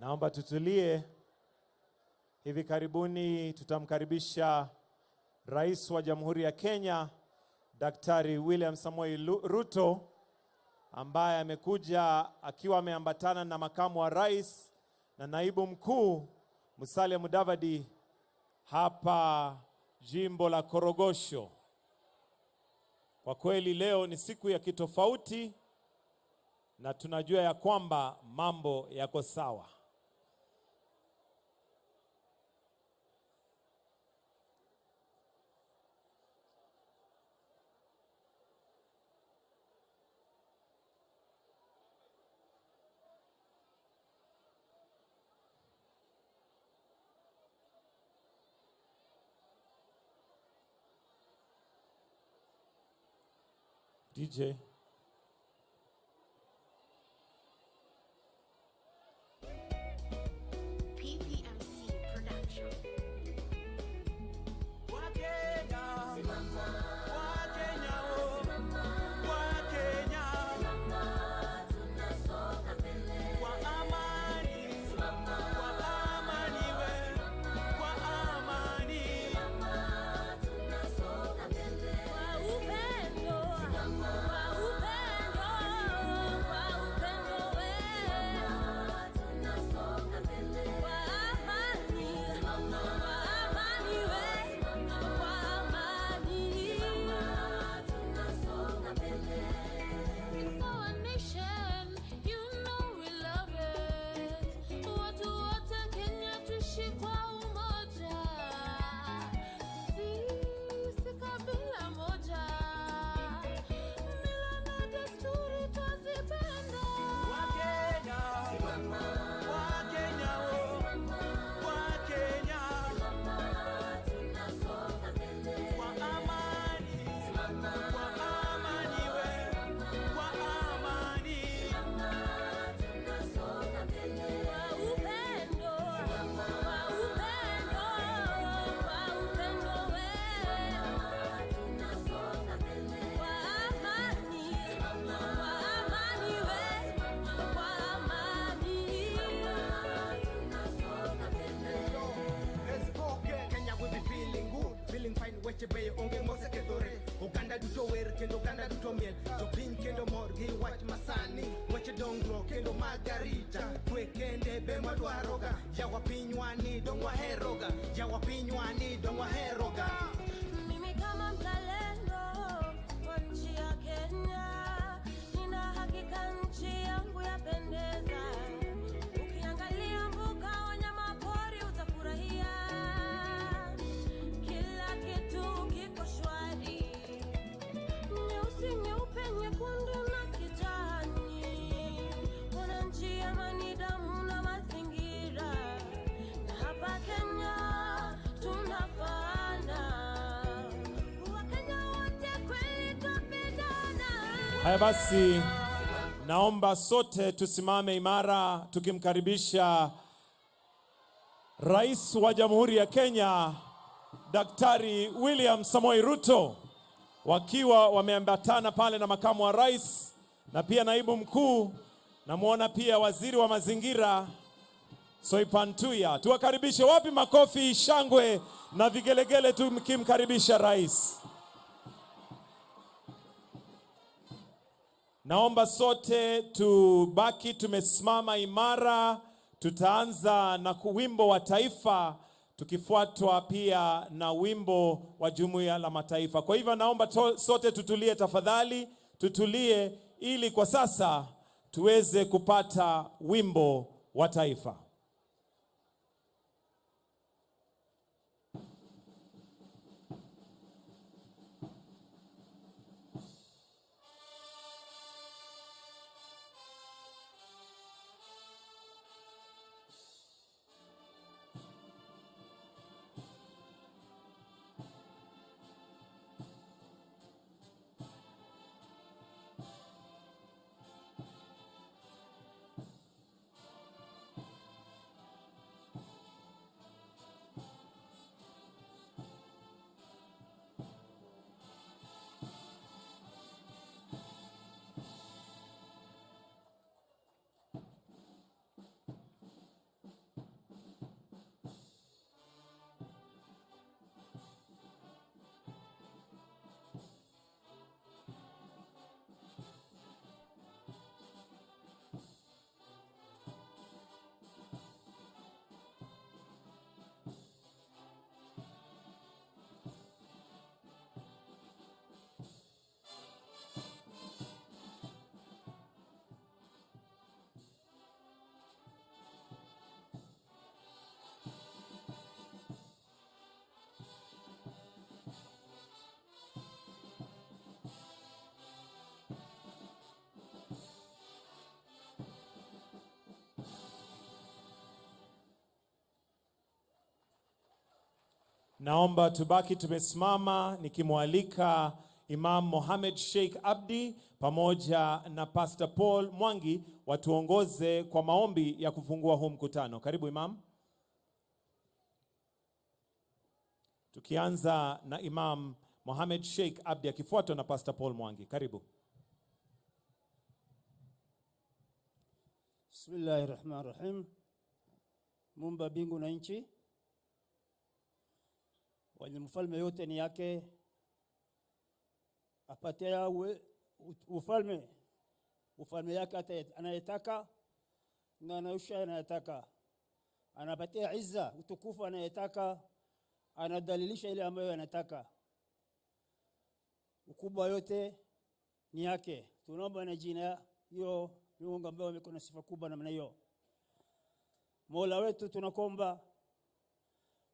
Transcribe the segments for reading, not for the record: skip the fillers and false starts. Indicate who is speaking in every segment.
Speaker 1: Naomba tutulie. Hivi karibuni tutamkaribisha Rais wa Jamhuri ya Kenya, Daktari William Samoei Ruto, ambaye amekuja akiwa ameambatana na makamu wa rais na naibu mkuu Musalia Mudavadi hapa jimbo la Korogocho. Kwa kweli leo ni siku ya kitofauti na tunajua ya kwamba mambo yako sawa. DJ
Speaker 2: Uganda duto wer kendo Uganda duto miel Jopiny kendo mor gi wach masani Weche dongruok kendo margarita Kwe kende be madwaroga Jawa pinywa ni dong waheroga Jawa pinywa ni dong waheroga
Speaker 3: Mimi kama mzalendo wa nchi ya Kenya Nina hakika nchi yangu yapendeza Ukiangalia mbuga wanyama pori utafurahia Kila kitu kiko shwari
Speaker 1: Haya basi, naomba sote tusimame imara tukimkaribisha Rais wa Jamhuri ya Kenya, Daktari William Samoei Ruto, wakiwa wameambatana pale na makamu wa rais na pia naibu mkuu, na muona pia waziri wa mazingira Soipantuya. Tuwakaribishe, wapi makofi, shangwe na vigelegele tukimkaribisha rais. Naomba sote tubaki tumesimama imara. Tutaanza na wimbo wa taifa tukifuatwa pia na wimbo wa Jumuiya la Mataifa. Kwa hivyo naomba sote tutulie tafadhali, tutulie ili kwa sasa tuweze kupata wimbo wa taifa. Naomba tubaki tumesimama nikimwalika Imam Mohamed Sheikh Abdi pamoja na Pastor Paul Mwangi watuongoze kwa maombi ya kufungua huu mkutano. Karibu Imam. Tukianza na Imam Mohamed Sheikh Abdi akifuatwa na Pastor Paul Mwangi. Karibu.
Speaker 4: Bismillahirrahmanirrahim. Muumba mbingu na nchi, wenye mfalme yote ni yake, apatia ufalme yake anayetaka na anausha anayetaka, anapatia izza utukufu anayetaka, anadalilisha ile ambayo anataka. Ukubwa yote ni yake. Tunaomba na jina hiyo Mungu ambaye amekuwa sifa kubwa namna hiyo. Mola wetu tunakuomba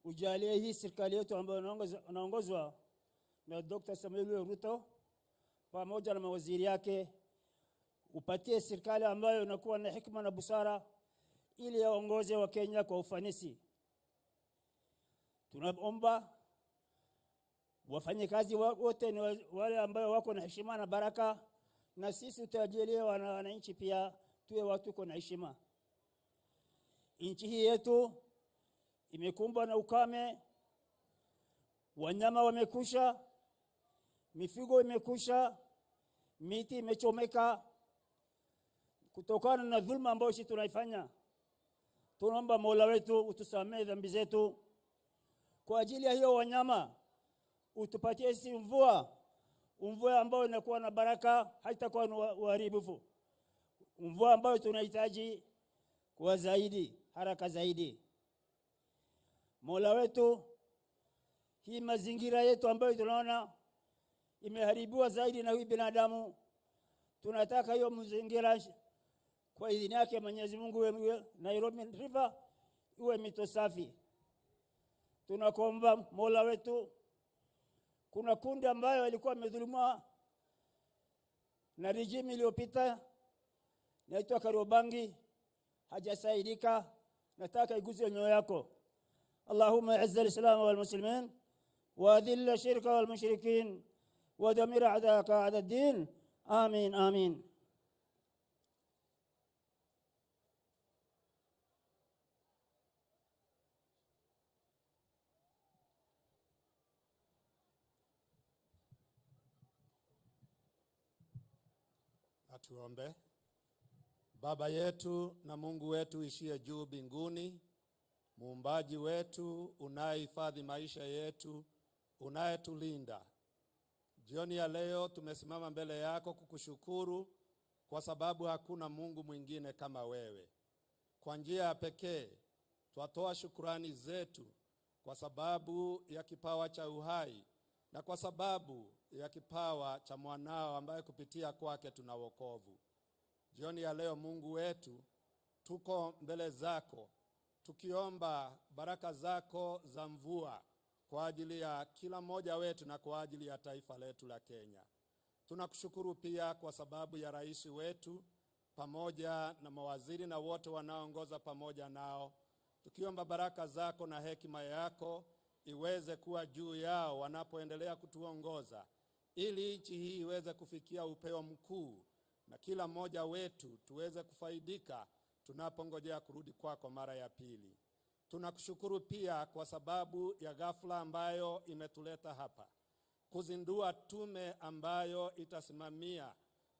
Speaker 4: ujalie hii serikali yetu ambayo inaongozwa na Dr. Samuel Ruto pamoja na mawaziri yake, upatie serikali ambayo inakuwa na hikma na busara ili yaongoze wa Kenya kwa ufanisi. Tunaomba wafanyikazi wote ni wale ambao wako na heshima na baraka, na sisi tutajalie wananchi pia tuwe watu kwa heshima. Nchi hii yetu imekumbwa na ukame, wanyama wamekusha, mifugo imekusha, miti imechomeka kutokana na dhulma ambayo sisi tunaifanya. Tunaomba Mola wetu utusamee dhambi zetu. Kwa ajili ya hiyo wanyama utupatie sisi mvua ambayo inakuwa na baraka, haitakuwa na uharibifu. Mvua ambayo tunahitaji kwa zaidi, haraka zaidi. Mola wetu, hii mazingira yetu ambayo tunaona imeharibiwa zaidi na huyu binadamu, tunataka hiyo mazingira kwa idhini yake Mwenyezi Mungu Nairobi River iwe mito safi. Tunakuomba Mola wetu, kuna kundi ambayo ilikuwa imedhulumiwa na regime iliyopita naitwa Karobangi, hajasaidika, nataka iguze nyoyo yako. Allahumma izz al-islam wal muslimin wa adhill ash-shirka wal mushrikin wa damir a'daka a'da ad-din. Amin amin.
Speaker 5: Tuombe. Baba yetu na Mungu wetu ishie juu mbinguni, muumbaji wetu, unayehifadhi maisha yetu, unayetulinda, jioni ya leo tumesimama mbele yako kukushukuru kwa sababu hakuna Mungu mwingine kama wewe. Kwa njia ya pekee twatoa shukrani zetu kwa sababu ya kipawa cha uhai na kwa sababu ya kipawa cha mwanao ambaye kupitia kwake tuna wokovu. Jioni ya leo Mungu wetu, tuko mbele zako tukiomba baraka zako za mvua kwa ajili ya kila mmoja wetu na kwa ajili ya taifa letu la Kenya. Tunakushukuru pia kwa sababu ya rais wetu pamoja na mawaziri na wote wanaoongoza pamoja nao, tukiomba baraka zako na hekima yako iweze kuwa juu yao wanapoendelea kutuongoza, ili nchi hii iweze kufikia upeo mkuu na kila mmoja wetu tuweze kufaidika tunapongojea kurudi kwako mara ya pili. Tunakushukuru pia kwa sababu ya ghafla ambayo imetuleta hapa kuzindua tume ambayo itasimamia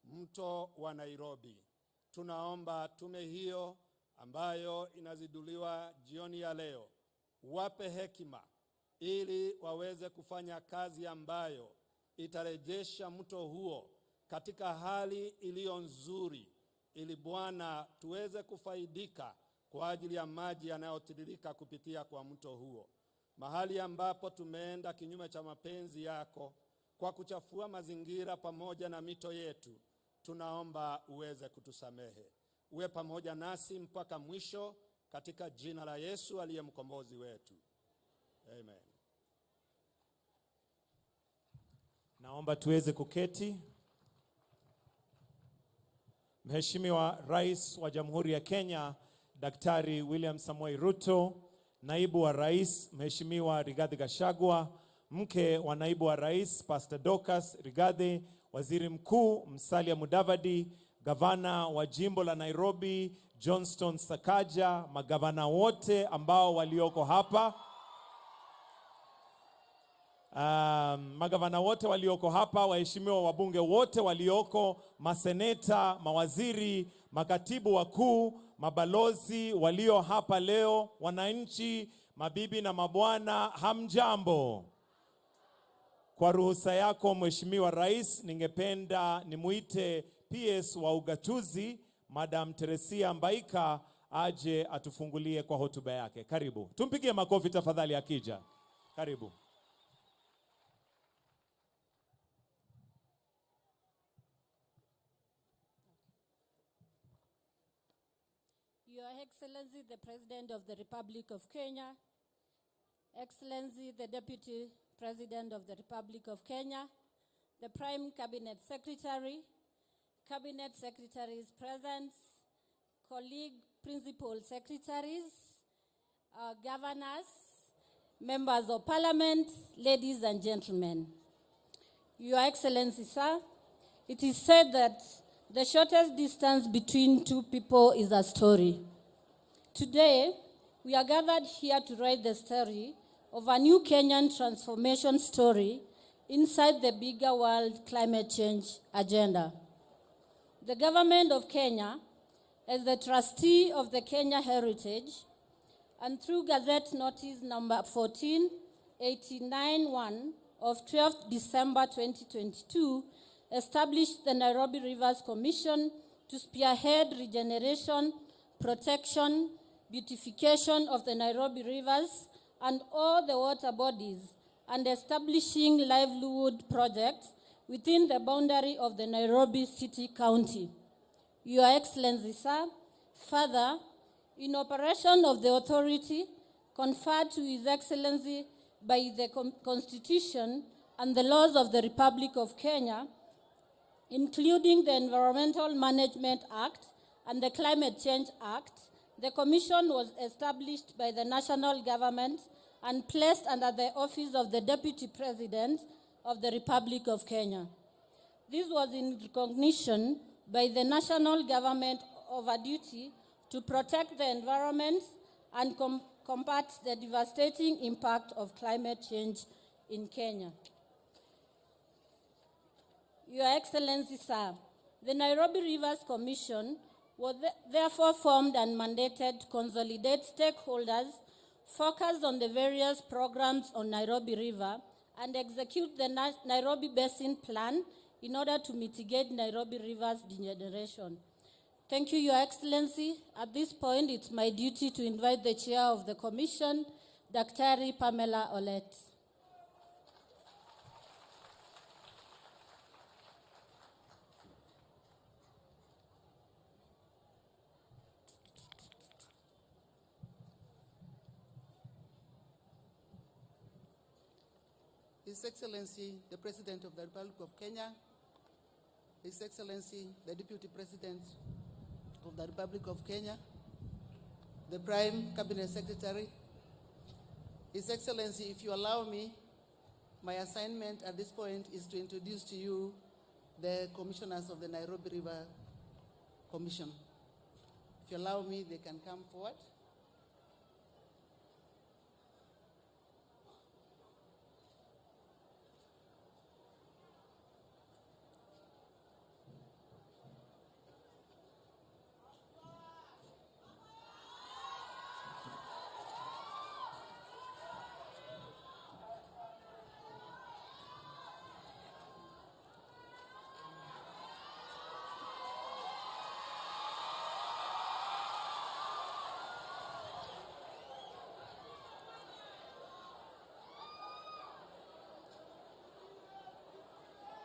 Speaker 5: mto wa Nairobi. Tunaomba tume hiyo ambayo inaziduliwa jioni ya leo, wape hekima ili waweze kufanya kazi ambayo itarejesha mto huo katika hali iliyo nzuri, ili Bwana tuweze kufaidika kwa ajili ya maji yanayotiririka kupitia kwa mto huo. Mahali ambapo tumeenda kinyume cha mapenzi yako kwa kuchafua mazingira pamoja na mito yetu, tunaomba uweze kutusamehe. Uwe pamoja nasi mpaka mwisho, katika jina la Yesu aliye mkombozi wetu. Amen.
Speaker 1: Naomba tuweze kuketi. Mheshimiwa Rais wa Jamhuri ya Kenya Daktari William Samoei Ruto naibu wa rais Mheshimiwa Rigathi Gachagua, mke wa naibu wa rais Pastor Dorcas Rigathi, waziri mkuu Musalia Mudavadi, gavana wa jimbo la Nairobi Johnston Sakaja, magavana wote ambao walioko hapa, magavana wote walioko hapa, waheshimiwa wabunge wote walioko, maseneta, mawaziri, makatibu wakuu, mabalozi walio hapa leo, wananchi, mabibi na mabwana, hamjambo. Kwa ruhusa yako Mheshimiwa Rais, ningependa nimuite PS wa ugatuzi Madam Teresia Mbaika aje atufungulie kwa hotuba yake. Karibu. Tumpigie makofi tafadhali akija. Karibu.
Speaker 6: Your Excellency, the President of the Republic of Kenya, Excellency, the Deputy President of the Republic of Kenya, the Prime Cabinet Secretary, Cabinet Secretaries present, colleague Principal Secretaries, governors, members of Parliament, ladies and gentlemen. Your Excellency, sir, it is said that the shortest distance between two people is a story. Today, we are gathered here to write the story of a new Kenyan transformation story inside the bigger world climate change agenda. The government of Kenya, as the trustee of the Kenya Heritage, and through Gazette Notice number 1489-1 of 12th December 2022, established the Nairobi Rivers Commission to spearhead regeneration, protection, beautification of the Nairobi rivers and all the water bodies, and establishing livelihood projects within the boundary of the Nairobi City County. Your Excellency, sir, further, in operation of the authority conferred to His Excellency by the Constitution and the laws of the Republic of Kenya, including the Environmental Management Act and the Climate Change Act, the Commission was established by the national government and placed under the office of the Deputy President of the Republic of Kenya. This was in recognition by the national government of a duty to protect the environment and combat the devastating impact of climate change in Kenya. Your Excellency, sir, the Nairobi Rivers Commission was therefore formed and mandated to consolidate stakeholders, focus on the various programs on Nairobi River, and execute the Nairobi Basin Plan in order to mitigate Nairobi River's degeneration. Thank you, Your Excellency. At this point, it's my duty to invite the Chair of the Commission, Dr. Pamela Olet.
Speaker 7: His Excellency, the President of the Republic of Kenya, His Excellency, the Deputy President of the Republic of Kenya, the Prime Cabinet Secretary, His Excellency, if you allow me, my assignment at this point is to introduce to you the commissioners of the Nairobi River Commission. If you allow me, they can come forward.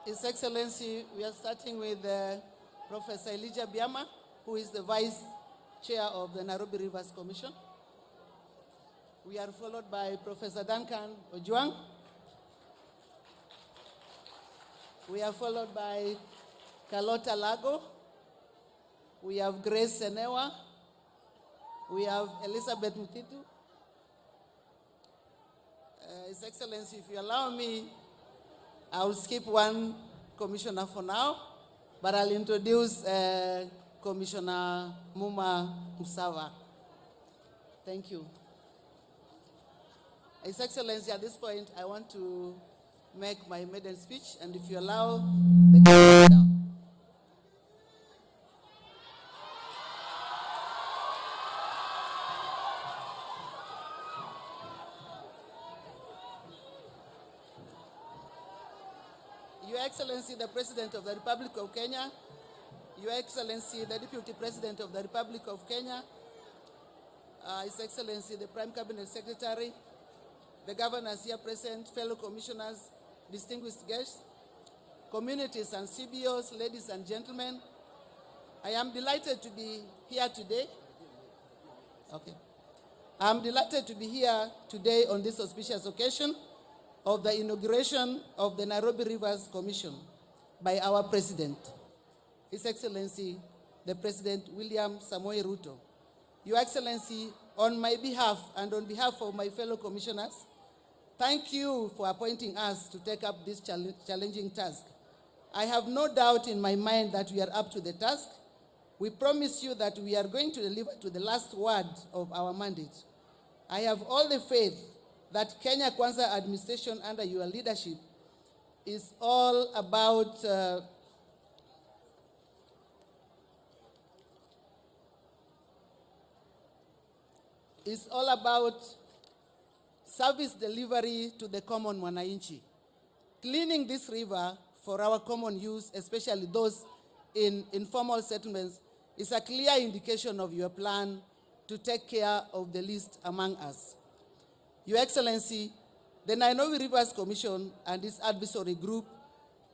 Speaker 7: His Excellency, we are starting with Professor Elijah Biama, who is the Vice Chair of the Nairobi Rivers Commission. We are followed by Professor Duncan Ojuang. We are followed by Carlota Lago. We have Grace Senewa. We have Elizabeth Mutitu. His Excellency, if you allow me, I will skip one commissioner for now, but I'll introduce Commissioner Muma Musava. Thank you. His Excellency, at this point, I want to make my maiden speech, and if you allow, the camera down. Your Excellency, the President of the Republic of Kenya, Your Excellency, the Deputy President of the Republic of Kenya, His Excellency, the Prime Cabinet Secretary, the governors here present, fellow commissioners, distinguished guests, communities and CBOs, ladies and gentlemen, I am delighted to be here today. Okay. I am delighted to be here today on this auspicious occasion of the inauguration of the Nairobi Rivers Commission by our President, His Excellency, the President William Samoei Ruto. Your Excellency, on my behalf and on behalf of my fellow commissioners, thank you for appointing us to take up this challenging task. I have no doubt in my mind that we are up to the task. We promise you that we are going to deliver to the last word of our mandate. I have all the faith that Kenya Kwanza administration under your leadership is all about service delivery to the common mwananchi. Cleaning this river for our common use, especially those in informal settlements, is a clear indication of your plan to take care of the least among us. Your Excellency, the Nairobi Rivers Commission and its advisory group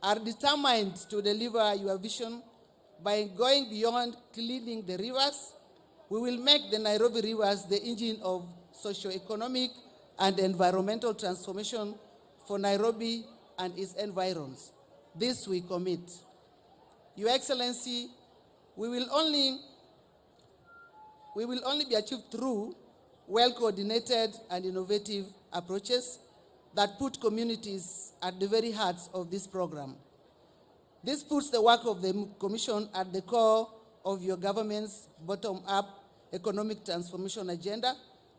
Speaker 7: are determined to deliver your vision by going beyond cleaning the rivers. We will make the Nairobi rivers the engine of socio-economic and environmental transformation for Nairobi and its environs. This we commit. Your Excellency, we will only be achieved through well-coordinated and innovative approaches that put communities at the very heart of this program. This puts the work of the Commission at the core of your government's bottom-up economic transformation agenda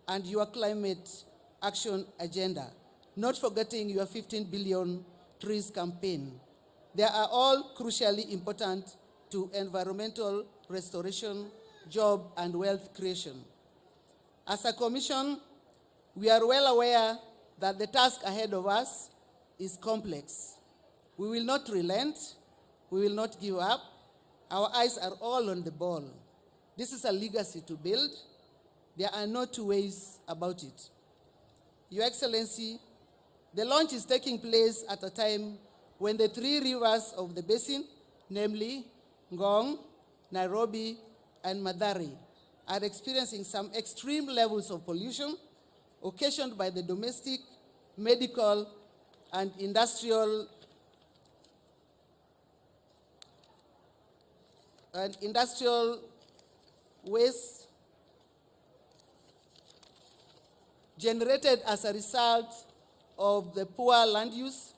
Speaker 7: and your climate action agenda, not forgetting your 15 billion trees campaign. They are all crucially important to environmental restoration, job, and wealth creation. As a commission, we are well aware that the task ahead of us is complex. We will not relent. We will not give up. Our eyes are all on the ball. This is a legacy to build. There are no two ways about it. Your Excellency, the launch is taking place at a time when the three rivers of the basin, namely Ngong, Nairobi, and Madari, are experiencing some extreme levels of pollution occasioned by the domestic, medical, and industrial waste generated as a result of the poor land use,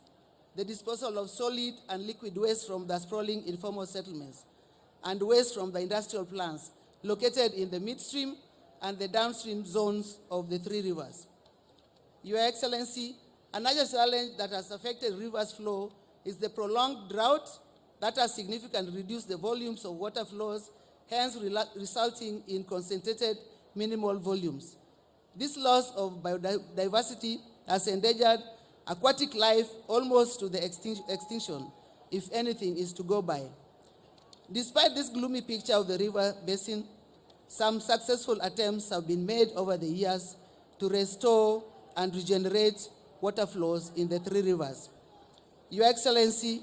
Speaker 7: the disposal of solid and liquid waste from the sprawling informal settlements, and waste from the industrial plants located in the midstream and the downstream zones of the three rivers. Your Excellency, another challenge that has affected rivers flow is the prolonged drought that has significantly reduced the volumes of water flows, hence resulting in concentrated minimal volumes. This loss of biodiversity has endangered aquatic life almost to the extinction, if anything is to go by. Despite this gloomy picture of the river basin, some successful attempts have been made over the years to restore and regenerate water flows in the three rivers. Your Excellency,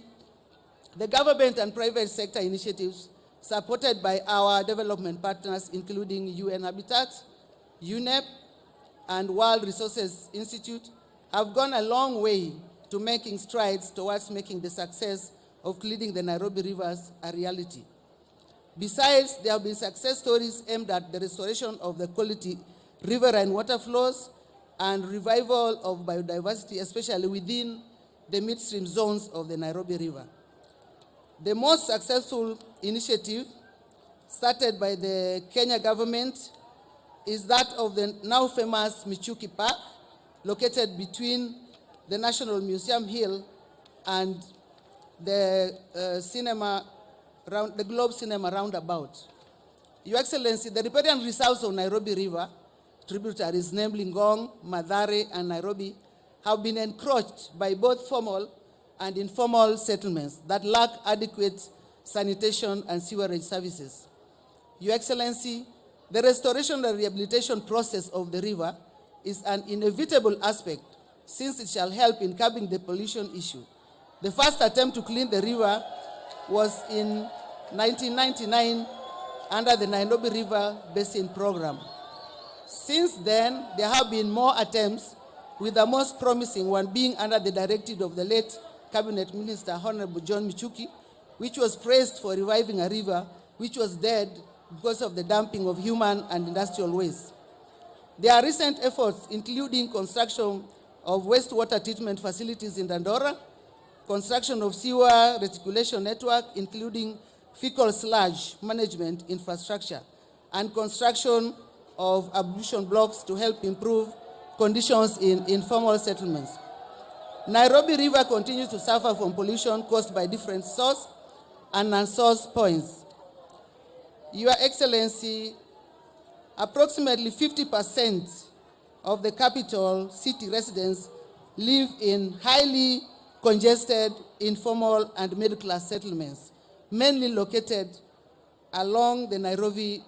Speaker 7: the government and private sector initiatives supported by our development partners, including UN Habitat, UNEP, and World Resources Institute, have gone a long way to making strides towards making the success of cleaning the Nairobi rivers a reality. Besides, there have been success stories aimed at the restoration of the quality river and water flows, and revival of biodiversity, especially within the midstream zones of the Nairobi River. The most successful initiative started by the Kenya government is that of the now famous Michuki Park, located between the National Museum Hill and the the Globe Cinema roundabout. Your Excellency, the riparian reserves of Nairobi River, tributaries namely Ngong, Mathare, and Nairobi, have been encroached by both formal and informal settlements that lack adequate sanitation and sewerage services. Your Excellency, the restoration and rehabilitation process of the river is an inevitable aspect since it shall help in curbing the pollution issue. The first attempt to clean the river was in 1999 under the Nairobi River Basin Program. Since then, there have been more attempts, with the most promising one being under the directive of the late Cabinet Minister Honorable John Michuki, which was praised for reviving a river which was dead because of the dumping of human and industrial waste. There are recent efforts including construction of wastewater treatment facilities in Dandora, construction of sewer reticulation network, including fecal sludge management infrastructure, and construction of ablution blocks to help improve conditions in informal settlements. Nairobi River continues to suffer from pollution caused by different source and non-source points. Your Excellency, approximately 50% of the capital city residents live in highly congested, informal, and middle-class settlements, mainly located along the Nairobi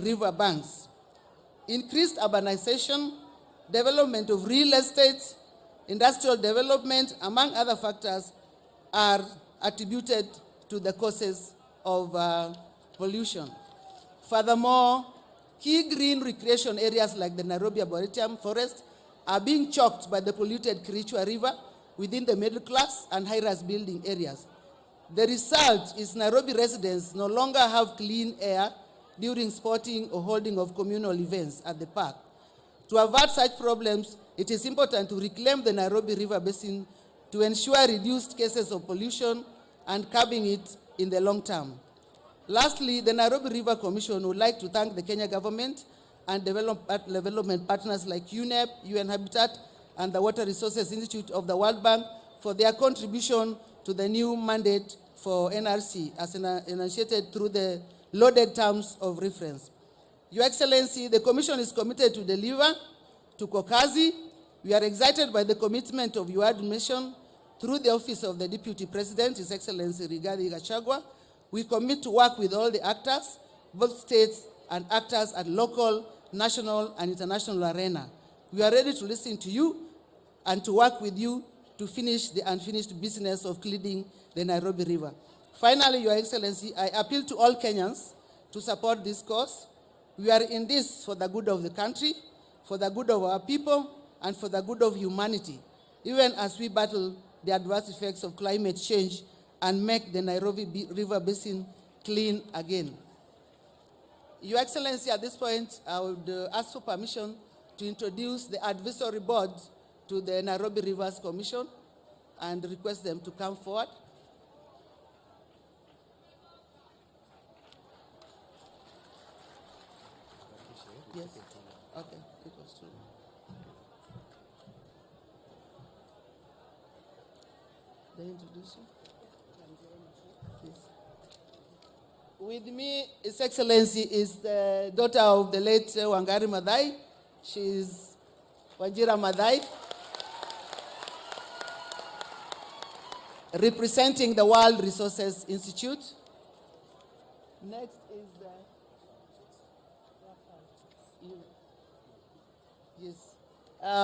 Speaker 7: river banks. Increased urbanization, development of real estate, industrial development, among other factors, are attributed to the causes of pollution. Furthermore, key green recreation areas like the Nairobi Arboretum Forest are being choked by the polluted Kericho River within the middle class and high-rise building areas. The result is Nairobi residents no longer have clean air during sporting or holding of communal events at the park. To avert such problems, it is important to reclaim the Nairobi River Basin to ensure reduced cases of pollution and curbing it in the long term. Lastly, the Nairobi River Commission would like to thank the Kenya government and development partners like UNEP, UN Habitat, and the Water Resources Institute of the World Bank for their contribution to the new mandate for NRC as enunciated through the loaded terms of reference. Your Excellency, the Commission is committed to deliver to Kokazi. We are excited by the commitment of your admission through the Office of the Deputy President, His Excellency Rigathi Gachagua. We commit to work with all the actors, both states and actors at local, national, and international arena. We are ready to listen to you and to work with you to finish the unfinished business of cleaning the Nairobi River. Finally, Your Excellency, I appeal to all Kenyans to support this cause. We are in this for the good of the country, for the good of our people, and for the good of humanity, even as we battle the adverse effects of climate change and make the Nairobi River Basin clean again. Your Excellency, at this point, I would ask for permission to introduce the advisory board to the Nairobi Rivers Commission and request them to come forward. Yes. Okay. It was true. They introduce you? Yes. With me, His Excellency, is the daughter of the late Wangari Maathai. She is Wajira Maathai, representing the World Resources Institute. Next is yes.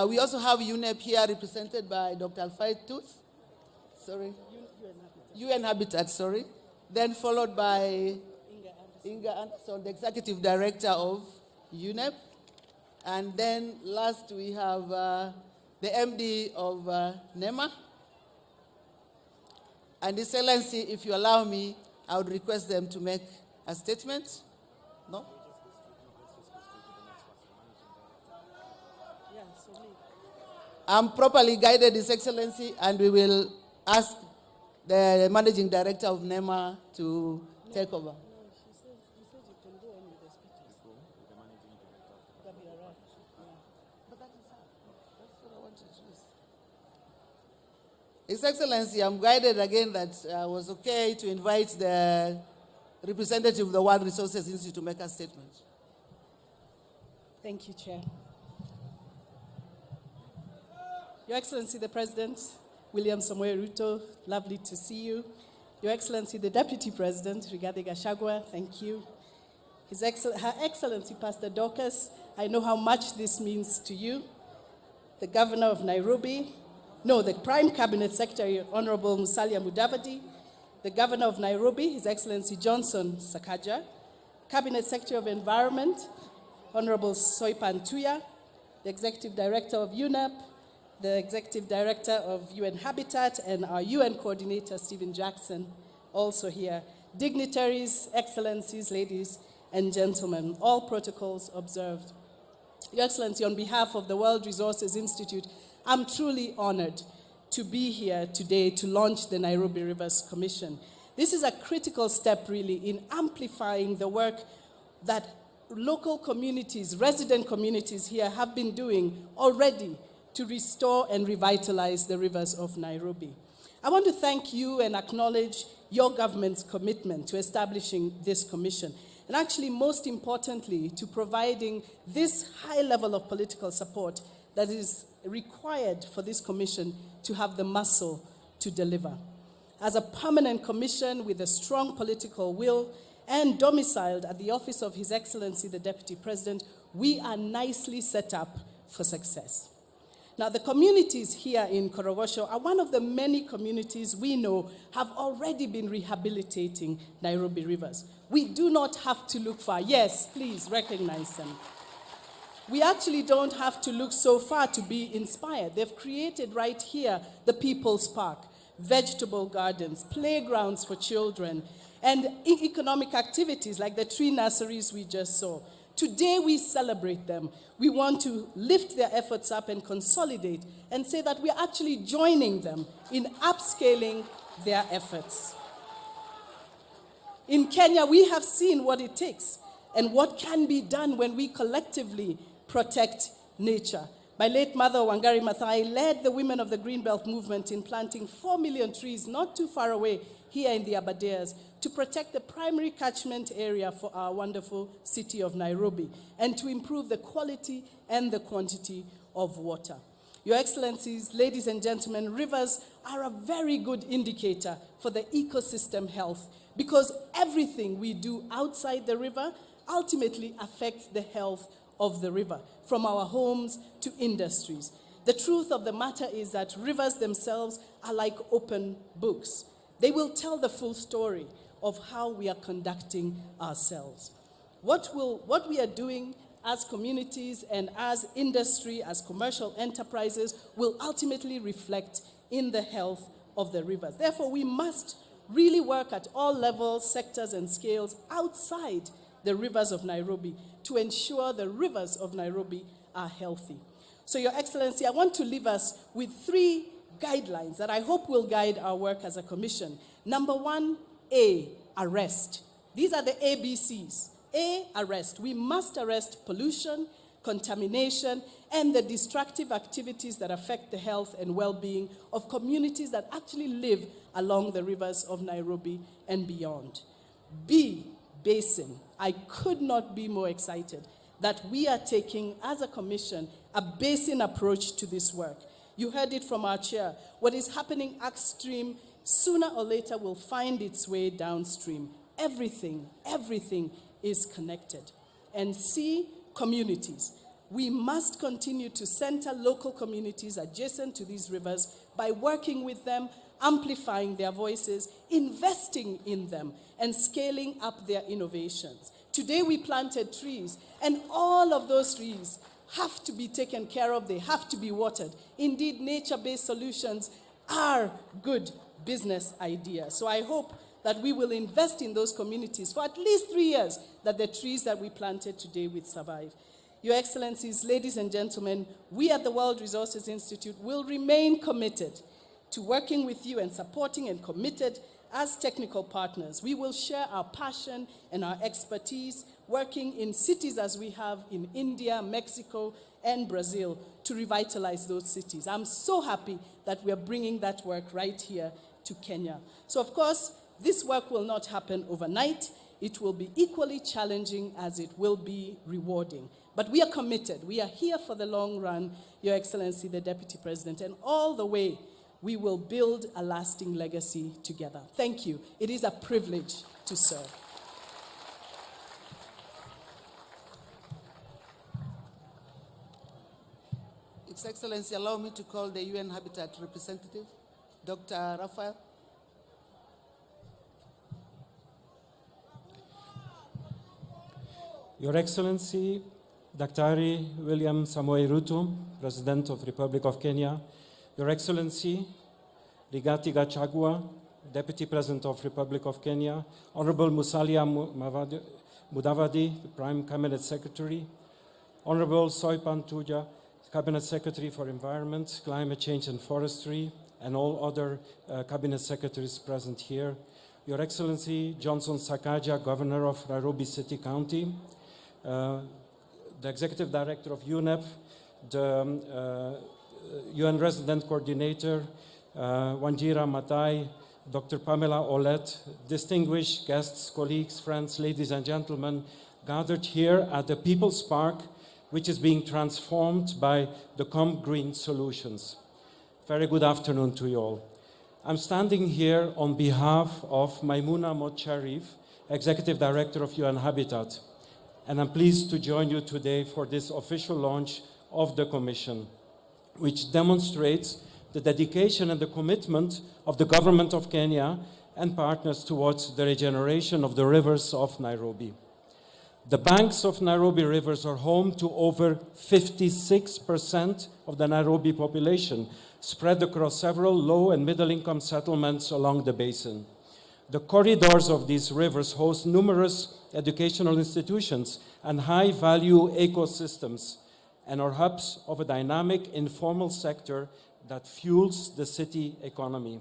Speaker 7: We also have UNEP here, represented by Dr. Alfred Tooth. Sorry. UN Habitat, sorry. Then followed by Inga Anderson, the Executive Director of UNEP. And then last we have the MD of NEMA. And Excellency, if you allow me, I would request them to make a statement. No? I'm properly guided, His Excellency, and we will ask the Managing Director of NEMA to take over. His Excellency, I'm guided again that I was okay to invite the representative of the World Resources Institute to make a statement.
Speaker 8: Thank you, Chair. Your Excellency, the President, William Samoei Ruto, lovely to see you. Your Excellency, the Deputy President, Rigathi Gachagua, thank you. Her Excellency, Pastor Dorcas, I know how much this means to you. The Governor of Nairobi, the Prime Cabinet Secretary, Honorable Musalia Mudavadi, the Governor of Nairobi, His Excellency Johnson Sakaja, Cabinet Secretary of Environment, Honorable Soipan Tuya, the Executive Director of UNEP, the Executive Director of UN Habitat, and our UN Coordinator, Stephen Jackson, also here. Dignitaries, Excellencies, ladies and gentlemen, all protocols observed. Your Excellency, on behalf of the World Resources Institute, I'm truly honored to be here today to launch the Nairobi Rivers Commission. This is a critical step, really, in amplifying the work that local communities, resident communities here have been doing already to restore and revitalize the rivers of Nairobi. I want to thank you and acknowledge your government's commitment to establishing this commission, and actually, most importantly, to providing this high level of political support that is required for this commission to have the muscle to deliver. As a permanent commission with a strong political will and domiciled at the office of His Excellency, the Deputy President, we are nicely set up for success. Now, the communities here in Korogocho are one of the many communities we know have already been rehabilitating Nairobi rivers. We do not have to look far. Yes, please recognize them. We actually don't have to look so far to be inspired. They've created right here the People's Park, vegetable gardens, playgrounds for children, and economic activities like the tree nurseries we just saw. Today we celebrate them. We want to lift their efforts up and consolidate and say that we're actually joining them in upscaling their efforts. In Kenya, we have seen what it takes and what can be done when we collectively protect nature. My late mother, Wangari Maathai, led the women of the Greenbelt movement in planting 4 million trees not too far away here in the Aberdares to protect the primary catchment area for our wonderful city of Nairobi and to improve the quality and the quantity of water. Your Excellencies, ladies and gentlemen, rivers are a very good indicator for the ecosystem health because everything we do outside the river ultimately affects the health of the river, from our homes to industries. The truth of the matter is that rivers themselves are like open books. They will tell the full story of how we are conducting ourselves. What we are doing as communities and as industry, as commercial enterprises, will ultimately reflect in the health of the rivers. Therefore, we must really work at all levels, sectors, and scales outside the rivers of Nairobi to ensure the rivers of Nairobi are healthy. So, Your Excellency, I want to leave us with 3 guidelines that I hope will guide our work as a commission. Number 1, A, arrest. These are the ABCs. A, arrest. We must arrest pollution, contamination, and the destructive activities that affect the health and well-being of communities that actually live along the rivers of Nairobi and beyond. B, basin. I could not be more excited that we are taking, as a commission, a basin approach to this work. You heard it from our chair. What is happening upstream, sooner or later, will find its way downstream. Everything is connected. And C, communities. We must continue to center local communities adjacent to these rivers by working with them, amplifying their voices, investing in them, and scaling up their innovations. Today we planted trees, and all of those trees have to be taken care of. They have to be watered. Indeed, nature-based solutions are good business ideas. So I hope that we will invest in those communities for at least 3 years, that the trees that we planted today will survive. Your Excellencies, ladies and gentlemen, we at the World Resources Institute will remain committed to working with you and supporting and committed as technical partners. We will share our passion and our expertise working in cities as we have in India, Mexico, and Brazil to revitalize those cities. I'm so happy that we are bringing that work right here to Kenya. So of course, this work will not happen overnight. It will be equally challenging as it will be rewarding. But we are committed. We are here for the long run, Your Excellency, the Deputy President, and all the way we will build a lasting legacy together. Thank you. It is a privilege to serve.
Speaker 7: His Excellency, allow me to call the UN Habitat representative, Dr. Raphael.
Speaker 9: Your Excellency, Daktari William Samoei Ruto, President of the Republic of Kenya, Your Excellency, Rigathi Gachagua, Deputy President of the Republic of Kenya, Honorable Musalia Mudavadi, the Prime Cabinet Secretary, Honorable Soipan Tuja, Cabinet Secretary for Environment, Climate Change and Forestry, and all other Cabinet Secretaries present here, Your Excellency Johnson Sakaja, Governor of Nairobi City County, the Executive Director of UNEP, the UN Resident Coordinator, Wanjira Matai, Dr. Pamela Olet, distinguished guests, colleagues, friends, ladies and gentlemen, gathered here at the People's Park, which is being transformed by the Com Green Solutions. Very good afternoon to you all. I'm standing here on behalf of Maimouna Motcharif, Executive Director of UN Habitat, and I'm pleased to join you today for this official launch of the Commission, which demonstrates the dedication and the commitment of the government of Kenya and partners towards the regeneration of the rivers of Nairobi. The banks of Nairobi rivers are home to over 56% of the Nairobi population, spread across several low and middle income settlements along the basin. The corridors of these rivers host numerous educational institutions and high-value ecosystems, and are hubs of a dynamic informal sector that fuels the city economy.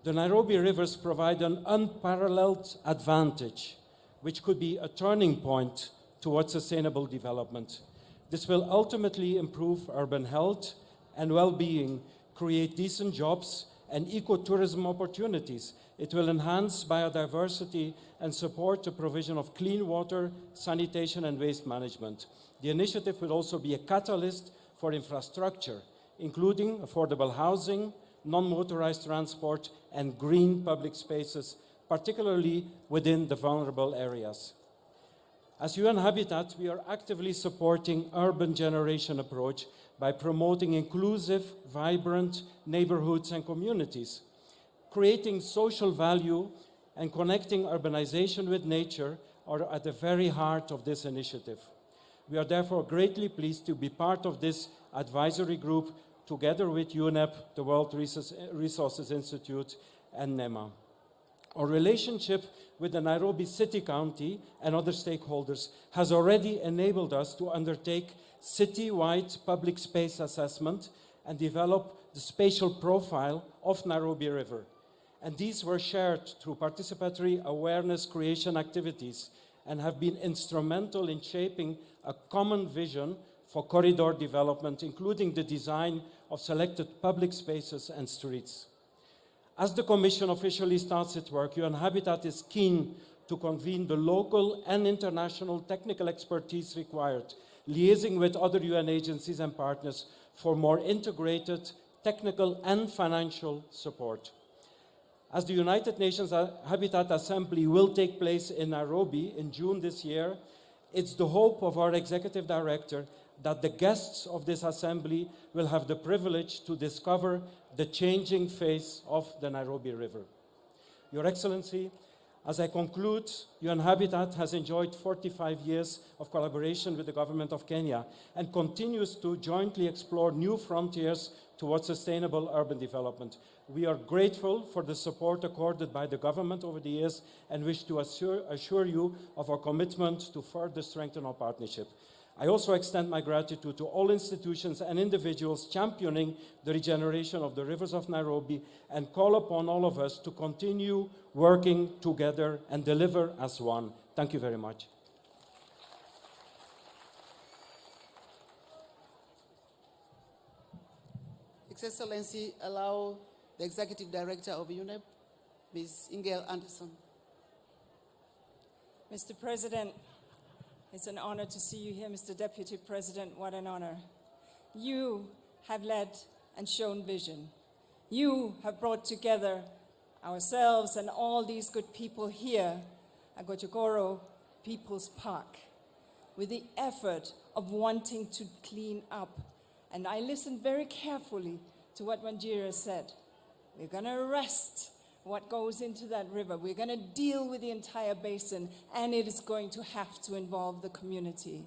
Speaker 9: The Nairobi rivers provide an unparalleled advantage, which could be a turning point towards sustainable development. This will ultimately improve urban health and well-being, create decent jobs and ecotourism opportunities. It will enhance biodiversity and support the provision of clean water, sanitation, and waste management. The initiative will also be a catalyst for infrastructure, including affordable housing, non-motorized transport, and green public spaces, particularly within the vulnerable areas. As UN Habitat, we are actively supporting urban generation approach by promoting inclusive, vibrant neighborhoods and communities. Creating social value and connecting urbanization with nature are at the very heart of this initiative. We are therefore greatly pleased to be part of this advisory group together with UNEP, the World Resources Institute, and NEMA. Our relationship with the Nairobi City County and other stakeholders has already enabled us to undertake city-wide public space assessment and develop the spatial profile of Nairobi River. And these were shared through participatory awareness creation activities and have been instrumental in shaping a common vision for corridor development, including the design of selected public spaces and streets. As the Commission officially starts its work, UN Habitat is keen to convene the local and international technical expertise required, liaising with other UN agencies and partners for more integrated technical and financial support. As the United Nations Habitat Assembly will take place in Nairobi in June this year, it's the hope of our Executive Director that the guests of this assembly will have the privilege to discover the changing face of the Nairobi River. Your Excellency, as I conclude, UN Habitat has enjoyed 45 years of collaboration with the government of Kenya and continues to jointly explore new frontiers towards sustainable urban development. We are grateful for the support accorded by the government over the years and wish to assure you of our commitment to further strengthen our partnership. I also extend my gratitude to all institutions and individuals championing the regeneration of the rivers of Nairobi and call upon all of us to continue working together and deliver as one. Thank you very much.
Speaker 7: His Excellency, allow the Executive Director of UNEP, Ms. Ingel Anderson.
Speaker 10: Mr. President, it's an honor to see you here, Mr. Deputy President. What an honor. You have led and shown vision. You have brought together ourselves and all these good people here at Korogocho People's Park with the effort of wanting to clean up. And I listened very carefully to what Wanjira said. We're going to arrest what goes into that river. We're going to deal with the entire basin, and it is going to have to involve the community.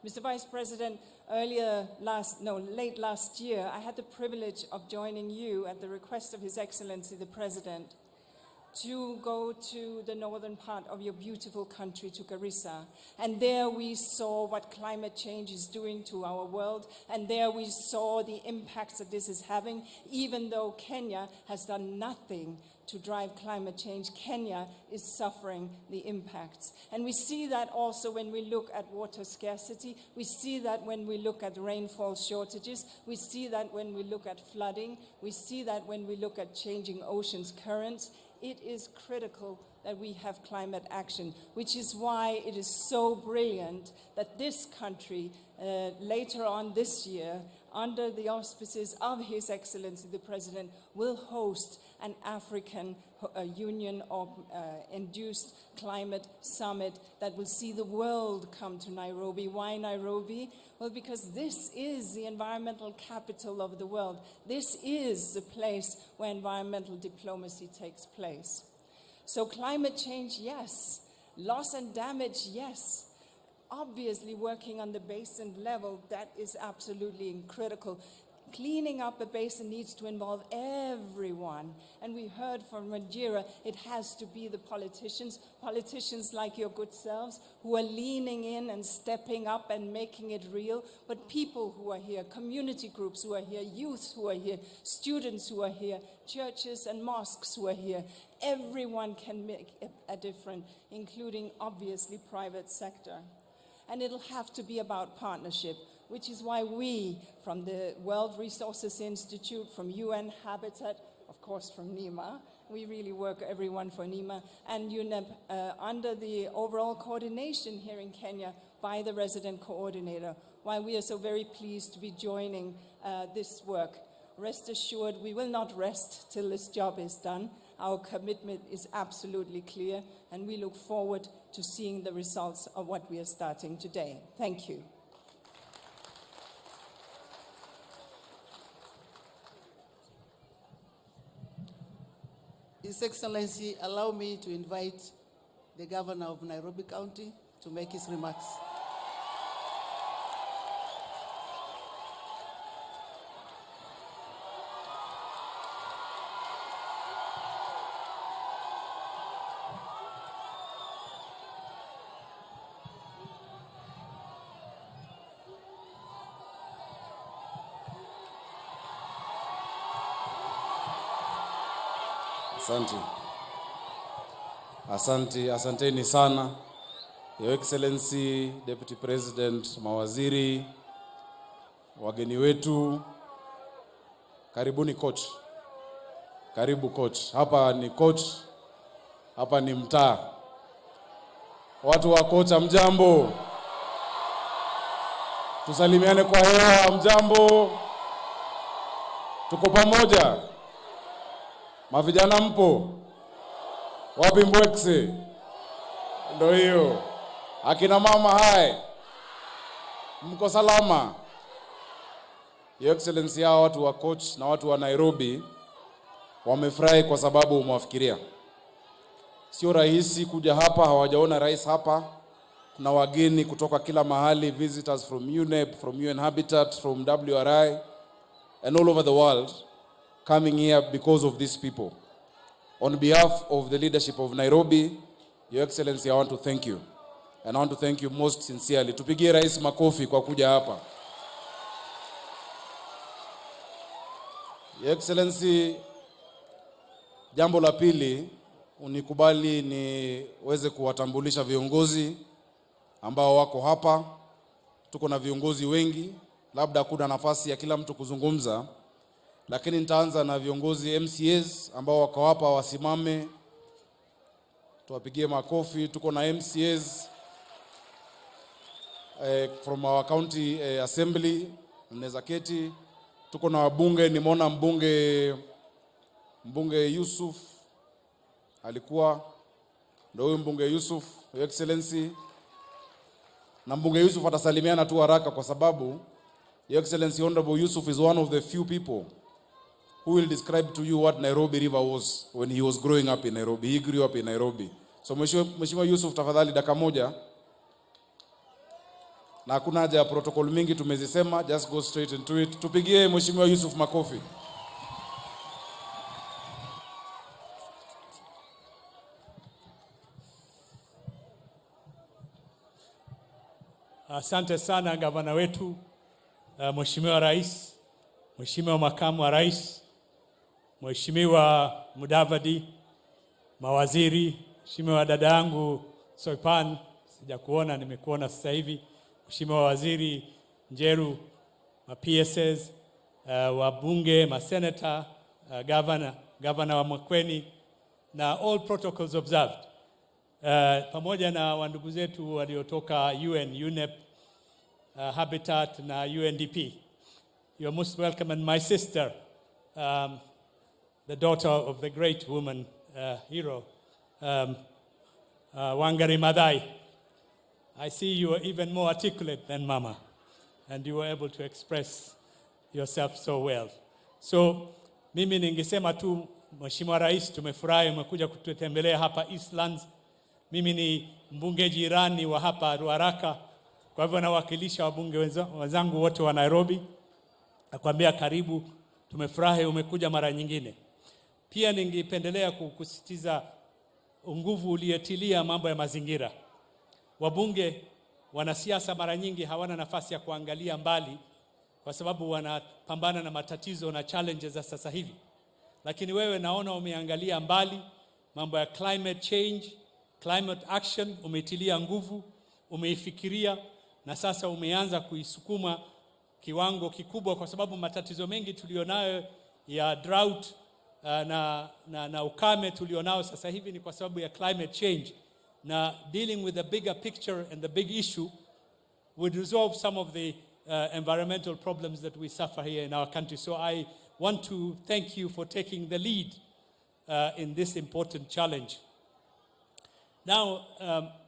Speaker 10: Mr. Vice President, late last year, I had the privilege of joining you at the request of His Excellency, the President, to go to the northern part of your beautiful country, to Garissa. And there we saw what climate change is doing to our world. And there we saw the impacts that this is having. Even though Kenya has done nothing to drive climate change, Kenya is suffering the impacts. And we see that also when we look at water scarcity. We see that when we look at rainfall shortages. We see that when we look at flooding. We see that when we look at changing oceans currents. It is critical that we have climate action, which is why it is so brilliant that this country, later on this year, under the auspices of His Excellency the President, will host an African Union of induced climate summit that will see the world come to Nairobi. Why Nairobi? Well, because this is the environmental capital of the world. This is the place where environmental diplomacy takes place. So climate change, yes. Loss and damage, yes. Obviously, working on the basin level, that is absolutely critical. Cleaning up a basin needs to involve everyone. And we heard from Wanjira, it has to be the politicians like your good selves, who are leaning in and stepping up and making it real. But people who are here, community groups who are here, youth who are here, students who are here, churches and mosques who are here, everyone can make a difference, including obviously private sector. And it'll have to be about partnership, which is why we, from the World Resources Institute, from UN Habitat, of course from NEMA, we really work everyone for NEMA, and UNEP under the overall coordination here in Kenya by the resident coordinator, why we are so very pleased to be joining this work. Rest assured, we will not rest till this job is done. Our commitment is absolutely clear, and we look forward to seeing the results of what we are starting today. Thank you.
Speaker 7: His Excellency, allow me to invite the Governor of Nairobi County to make his remarks.
Speaker 11: Asanteni sana. Your Excellency, Deputy President, mawaziri, wageni wetu, karibuni coach. Karibu coach. Hapa ni coach, hapa ni mtaa. Watu wa coach, mjambo. Tusalimiane kwa hewa, mjambo. Tuko pamoja. Mavijana mpo? Wapi Mbwekse? Ndio hiyo. Akina mama hai. Mko salama? Your Excellency, hao watu wa coach na watu wa Nairobi wamefurahi kwa sababu umewafikiria. Sio rahisi kuja hapa, hawajaona rais hapa. Kuna wageni kutoka kila mahali, visitors from UNEP, from UN Habitat, from WRI, and all over the world coming here because of these people. On behalf of the leadership of Nairobi, Your Excellency, I want to thank you. And I want to thank you most sincerely. Tupigie rais makofi kwa kuja hapa. Your Excellency, jambo la pili, unikubali niweze kuwatambulisha viongozi ambao wako hapa. Tuko na viongozi wengi, labda kuna nafasi ya kila mtu kuzungumza, lakini nitaanza na viongozi MCAs ambao wako hapa, wasimame tuwapigie makofi. Tuko na MCAs from our county assembly, mnaweza keti. Tuko na wabunge, nimeona mbunge Yusuf alikuwa, ndio huyo mbunge Yusuf, Your Excellency. Na mbunge Yusuf atasalimiana tu haraka kwa sababu Your Excellency Honorable Yusuf is one of the few people who will describe to you what Nairobi River was when he was growing up in Nairobi. He grew up in Nairobi. So Mheshimiwa Yusuf, tafadhali dakika moja. Na hakuna haja ya protocol mingi, tumezisema, just go straight into it. Tupigie Mheshimiwa Yusuf makofi.
Speaker 12: Asante sana gavana wetu, Mheshimiwa Rais, Mheshimiwa Makamu wa Rais, Mheshimiwa Mudavadi, mawaziri, Mheshimiwa dada yangu Soipan, sijakuona, nimekuona sasa hivi, Mheshimiwa Waziri Njeru, ma PSS, wabunge, ma senator, governor wa Mkweni, na all protocols observed. Pamoja na wandugu zetu waliotoka UN, UNEP, Habitat na UNDP. You're most welcome. And my sister, the daughter of the great woman, hero, Wangari Maathai. I see you are even more articulate than Mama, and you were able to express yourself so well. So, mimi ningesema tu, Mheshimiwa Rais, tumefurahi umekuja kututembelea hapa Eastlands. Mimi ni mbunge jirani wa hapa Ruaraka, kwa hivyo nawakilisha wabunge wenzangu wote wa Nairobi. Nakwambia karibu, tumefurahi umekuja mara nyingine. Pia ningependelea kusisitiza nguvu uliyetilia mambo ya mazingira. Wabunge, wanasiasa mara nyingi hawana nafasi ya kuangalia mbali kwa sababu wanapambana na matatizo na challenges za sasa hivi. Lakini wewe naona umeangalia mbali mambo ya climate change, climate action, umetilia nguvu, umeifikiria, na sasa umeanza kuisukuma kiwango kikubwa, kwa sababu matatizo mengi tulionayo ya drought na ukame tulionao sasa hivi ni kwa sababu ya climate change. Na dealing with the bigger picture and the big issue would resolve some of the environmental problems that we suffer here in our country. So I want to thank you for taking the lead in this important challenge. Now,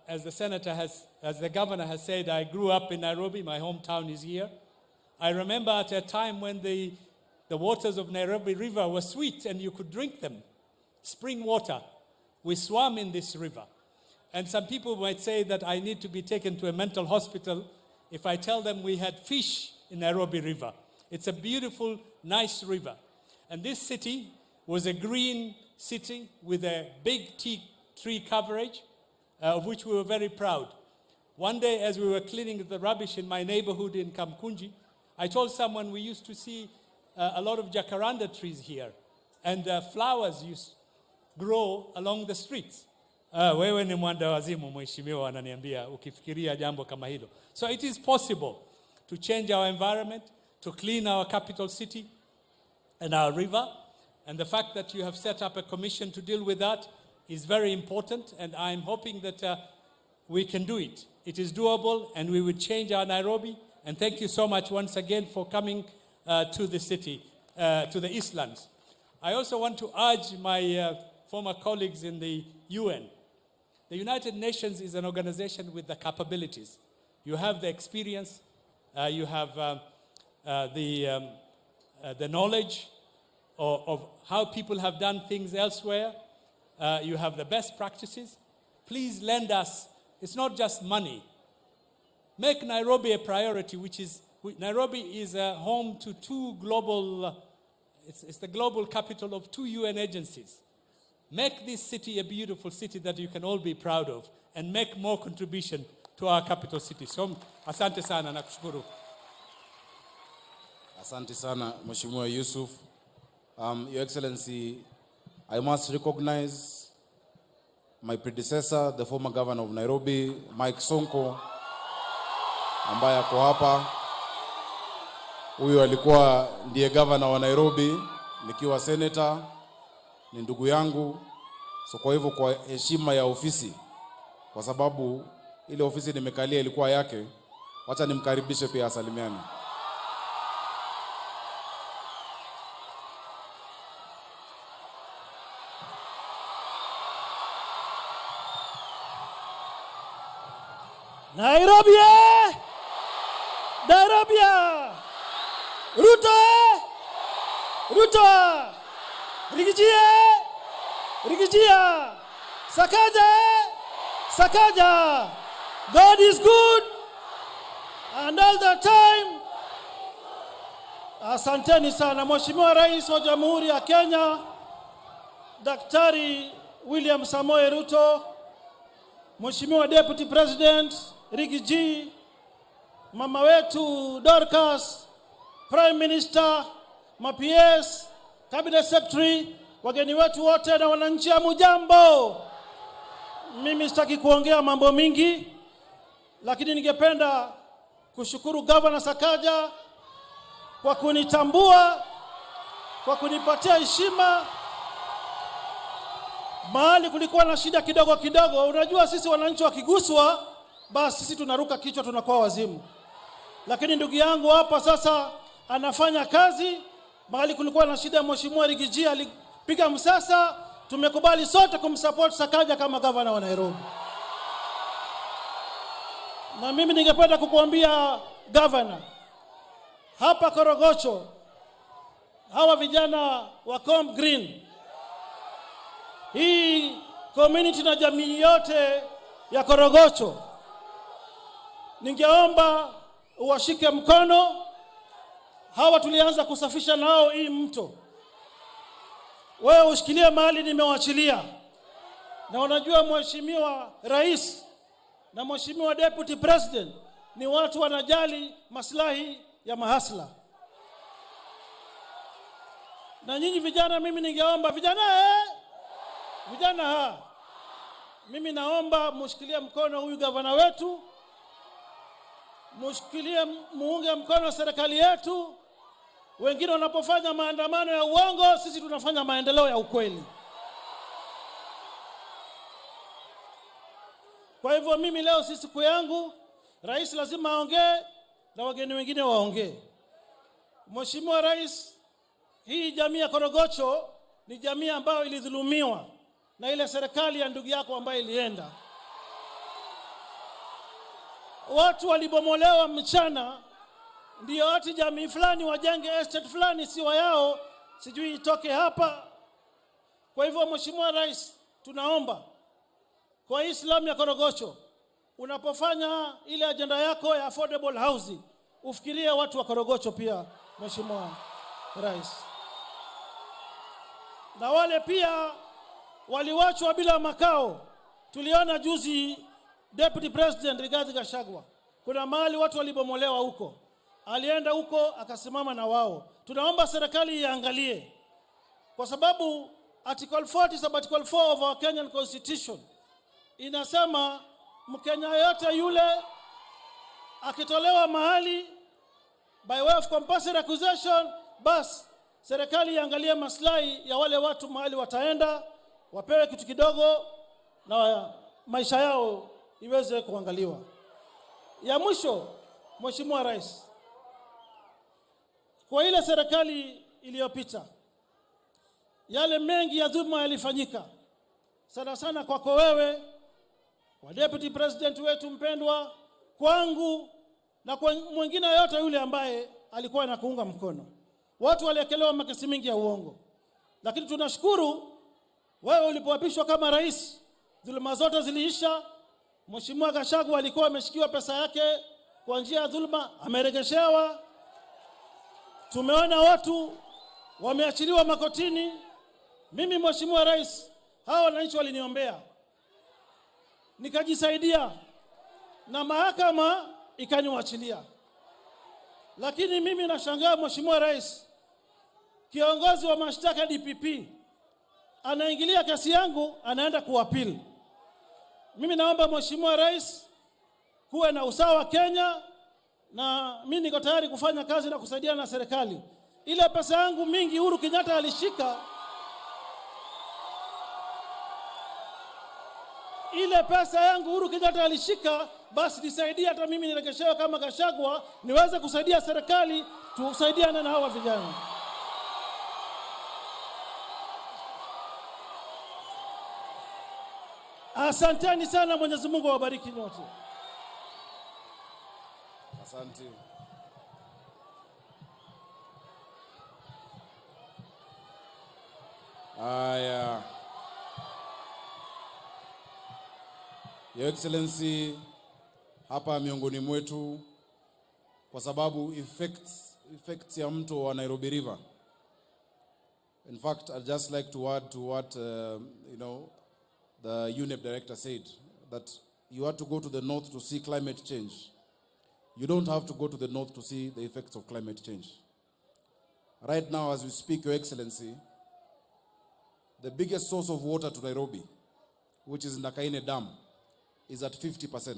Speaker 12: as the governor has said, I grew up in Nairobi. My hometown is here. I remember at a time when the waters of Nairobi River were sweet and you could drink them. Spring water. We swam in this river. And some people might say that I need to be taken to a mental hospital if I tell them we had fish in Nairobi River. It's a beautiful, nice river. And this city was a green city with a big tree coverage, of which we were very proud. One day, as we were cleaning the rubbish in my neighborhood in Kamkunji, I told someone we used to see a lot of jacaranda trees here, and flowers used to grow along the streets. Wewe ni mwanda wazimu, mheshimiwa ananiambia ukifikiria jambo kama hilo. So it is possible to change our environment, to clean our capital city and our river. And the fact that you have set up a commission to deal with that is very important, and I'm hoping that we can do it. It is doable, and we will change our Nairobi. And thank you so much once again for coming to the city, to the Eastlands. I also want to urge my former colleagues in the UN. The United Nations is an organization with the capabilities. You have the experience, you have the knowledge of how people have done things elsewhere. You have the best practices. Please lend us. It's not just money. Make Nairobi a priority, Nairobi is home to two global, it's the global capital of 2 UN agencies. Make this city a beautiful city that you can all be proud of, and make more contribution to our capital city. So asante sana na kushukuru.
Speaker 11: Asante sana, Mheshimiwa Yusuf. Your Excellency, I must recognize my predecessor, the former governor of Nairobi, Mike Sonko, ambaye ako hapa. Huyu alikuwa ndiye governor wa Nairobi, nikiwa senator, ni ndugu yangu. So kwa hivyo kwa heshima ya ofisi, kwa sababu ile ofisi nimekalia ilikuwa yake, wacha nimkaribishe pia asalimiane.
Speaker 13: Nairobi! Nairobi! Ruto! Ruto! Rigijia! Sakaja! God is good and all the time. Asanteni sana Mheshimiwa Rais wa Jamhuri ya Kenya, Daktari William Samoei Ruto, Mheshimiwa Deputy President Rigiji, mama wetu Dorcas, Prime Minister, PS, Cabinet Secretary, wageni wetu wote na wananchi, hamujambo. Mimi sitaki kuongea mambo mingi, lakini ningependa kushukuru Governor Sakaja kwa kunitambua, kwa kunipatia heshima. Mahali kulikuwa na shida kidogo. Unajua sisi wananchi wakiguswa, basi sisi tunaruka kichwa, tunakuwa wazimu. Lakini ndugu yangu hapa sasa anafanya kazi. Mahali kulikuwa na shida, Mheshimiwa Rigiji alipiga msasa. Tumekubali sote kumsupport Sakaja kama governor wa Nairobi. Na mimi ningependa kukuambia governor, hapa Korogocho, hawa vijana wa Com Green, hii community na jamii yote ya Korogocho, ningeomba uwashike mkono. Hawa tulianza kusafisha nao hii mto. Wewe ushikilie mahali nimewachilia. Na unajua Mheshimiwa Rais na Mheshimiwa Deputy President ni watu wanajali maslahi ya mahasla. Na nyinyi vijana, mimi ningeomba vijana mimi naomba mushikilie mkono huyu gavana wetu, mushikilie muunge mkono serikali yetu. Wengine wanapofanya maandamano ya uongo, sisi tunafanya maendeleo ya ukweli. Kwa hivyo mimi leo si siku yangu, rais lazima aongee na wageni wengine waongee. Mheshimiwa Rais, hii jamii ya Korogocho ni jamii ambayo ilidhulumiwa na ile serikali ya ndugu yako ambayo ilienda. Watu walibomolewa mchana, ndio ati jamii fulani wajenge estate fulani siwa yao, sijui itoke hapa. Kwa hivyo Mheshimiwa Rais, tunaomba kwa Islam ya Korogocho, unapofanya ile agenda yako ya affordable housing, ufikirie watu wa Korogocho pia, Mheshimiwa Rais. Na wale pia waliwachwa bila makao. Tuliona juzi Deputy President Rigathi Gachagua, kuna mahali watu walibomolewa huko. Alienda huko akasimama na wao. Tunaomba serikali iangalie, kwa sababu Article 40 Sabbatical 4 of our Kenyan Constitution inasema Mkenya yote yule akitolewa mahali by way of compulsory acquisition, bas serikali iangalie maslahi ya wale watu mahali wataenda, wapewe kitu kidogo na maisha yao iweze kuangaliwa. Ya mwisho, Mheshimiwa Rais, kwa ile serikali iliyopita, yale mengi ya dhulma yalifanyika, sana sana kwako wewe, kwa Deputy President wetu mpendwa, kwangu na kwa mwingine yote yule ambaye alikuwa anakuunga mkono. Watu waliekelewa makesi mingi ya uongo. Lakini tunashukuru wewe ulipoapishwa kama rais, dhulma zote ziliisha. Mheshimiwa Gachagua alikuwa ameshikiwa pesa yake kwa njia ya dhulma, amerejeshewa. Tumeona watu wameachiliwa makotini. Mimi Mheshimiwa Rais, hao wananchi waliniombea, nikajisaidia na mahakama ikaniwachilia. Lakini mimi nashangaa, Mheshimiwa Rais, kiongozi wa mashtaka DPP anaingilia kesi yangu, anaenda kuapili. Mimi naomba Mheshimiwa Rais, kuwe na usawa Kenya, na mimi niko tayari kufanya kazi na kusaidiana na serikali. Ile pesa yangu mingi Uhuru Kenyatta alishika, basi nisaidie hata mimi nirekeshewe kama Gachagua, niweze kusaidia serikali, tusaidiane na hawa vijana. Asanteni sana, Mwenyezi Mungu awabariki nyote.
Speaker 11: Asante. Aya. Your Excellency, hapa miongoni mwetu, kwa sababu effects ya mto wa Nairobi River. In fact, I'd just like to add to what the UNEP director said, that you have to go to the north to see climate change. You don't have to go to the north to see the effects of climate change. Right now, as we speak, Your Excellency, the biggest source of water to Nairobi, which is Nakaine Dam, is at 50%.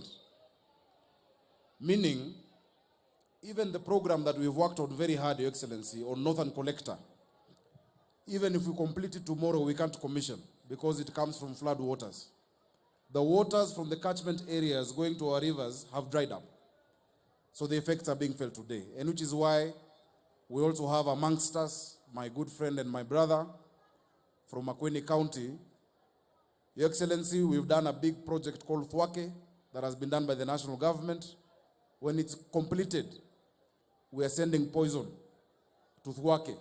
Speaker 11: Meaning, even the program that we've worked on very hard, Your Excellency, on Northern Collector, even if we complete it tomorrow, we can't commission because it comes from flood waters. The waters from the catchment areas going to our rivers have dried up. So the effects are being felt today. And which is why we also have amongst us my good friend and my brother from Makueni County. Your Excellency, we've done a big project called Thwake that has been done by the national government. When it's completed, we are sending poison to Thwake,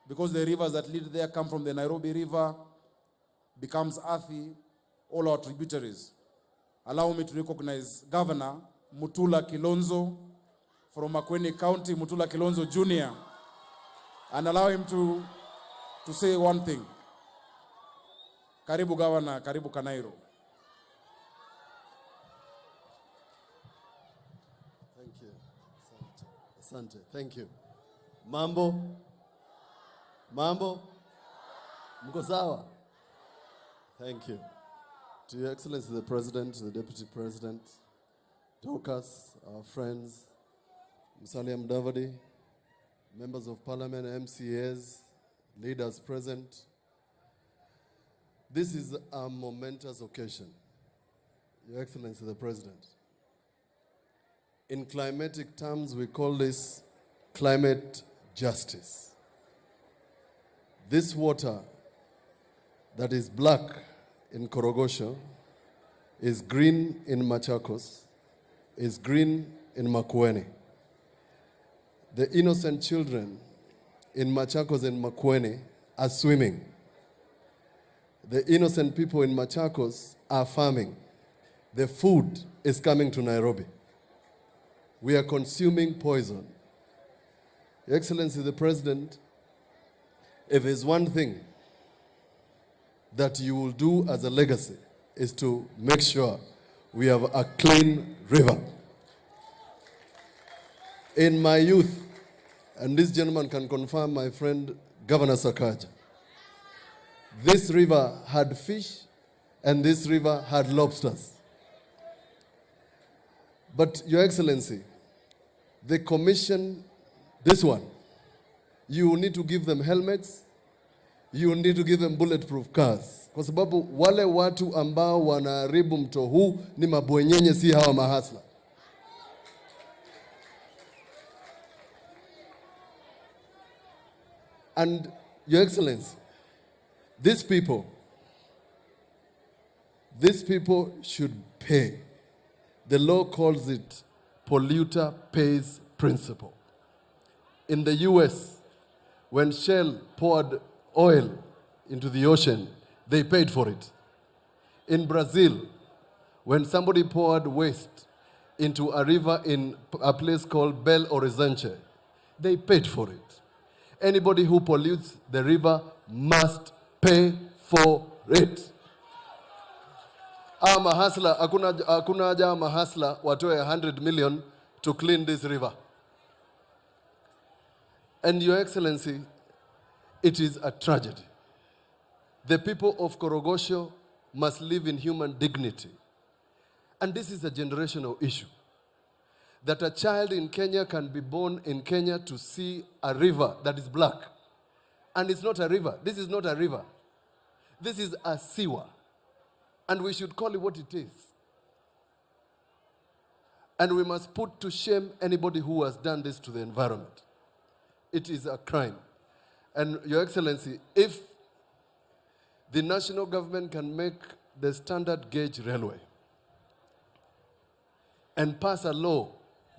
Speaker 11: because the rivers that lead there come from the Nairobi River, becomes Athi, all our tributaries. Allow me to recognize Governor Mutula Kilonzo from Makueni County, Mutula Kilonzo Jr., and allow him to say one thing. Karibu Governor, karibu Kanairo.
Speaker 14: Thank you. Asante. Thank you. Mambo? Mko sawa? Thank you. To Your Excellency the President, the Deputy President, Dorcas, our friends, Musalia Mudavadi, members of Parliament, MCAs, leaders present. This is a momentous occasion, Your Excellency the President. In climatic terms, we call this climate justice. This water that is black in Korogocho is green in Machakos, is green in Makueni. The innocent children in Machakos and Makueni are swimming. The innocent people in Machakos are farming. The food is coming to Nairobi. We are consuming poison. Your Excellency the President, if there's one thing that you will do as a legacy, is to make sure we have a clean river. In my youth, and this gentleman can confirm, my friend Governor Sakaja, this river had fish and this river had lobsters. But Your Excellency, the commission, this one, you need to give them helmets, you need to give them bulletproof cars. Kwa sababu wale watu ambao wanaharibu mto huu ni mabwenyenye, si hawa mahasla. And Your Excellency, these people should pay. The law calls it polluter pays principle. In the US, when Shell poured oil into the ocean, they paid for it. In Brazil, when somebody poured waste into a river in a place called Belo Horizonte, they paid for it. Anybody who pollutes the river must pay for it. mahasla, hakuna haja mahasla watoe 100 million to clean this river. And Your Excellency, it is a tragedy. The people of Korogocho must live in human dignity. And this is a generational issue. That a child in Kenya can be born in Kenya to see a river that is black. And it's not a river. This is not a river. This is a sewer. And we should call it what it is. And we must put to shame anybody who has done this to the environment. It is a crime. And Your Excellency, if the national government can make the standard gauge railway and pass a law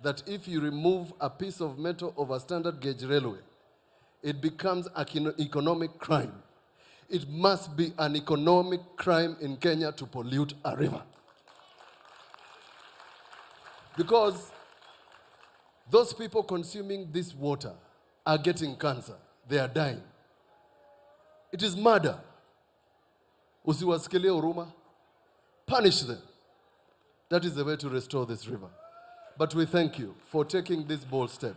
Speaker 14: that if you remove a piece of metal of a standard gauge railway, it becomes an economic crime. It must be an economic crime in Kenya to pollute a river. Because those people consuming this water are getting cancer. They are dying. It is murder. Usiwasikilie huruma. Punish them. That is the way to restore this river. But we thank you for taking this bold step,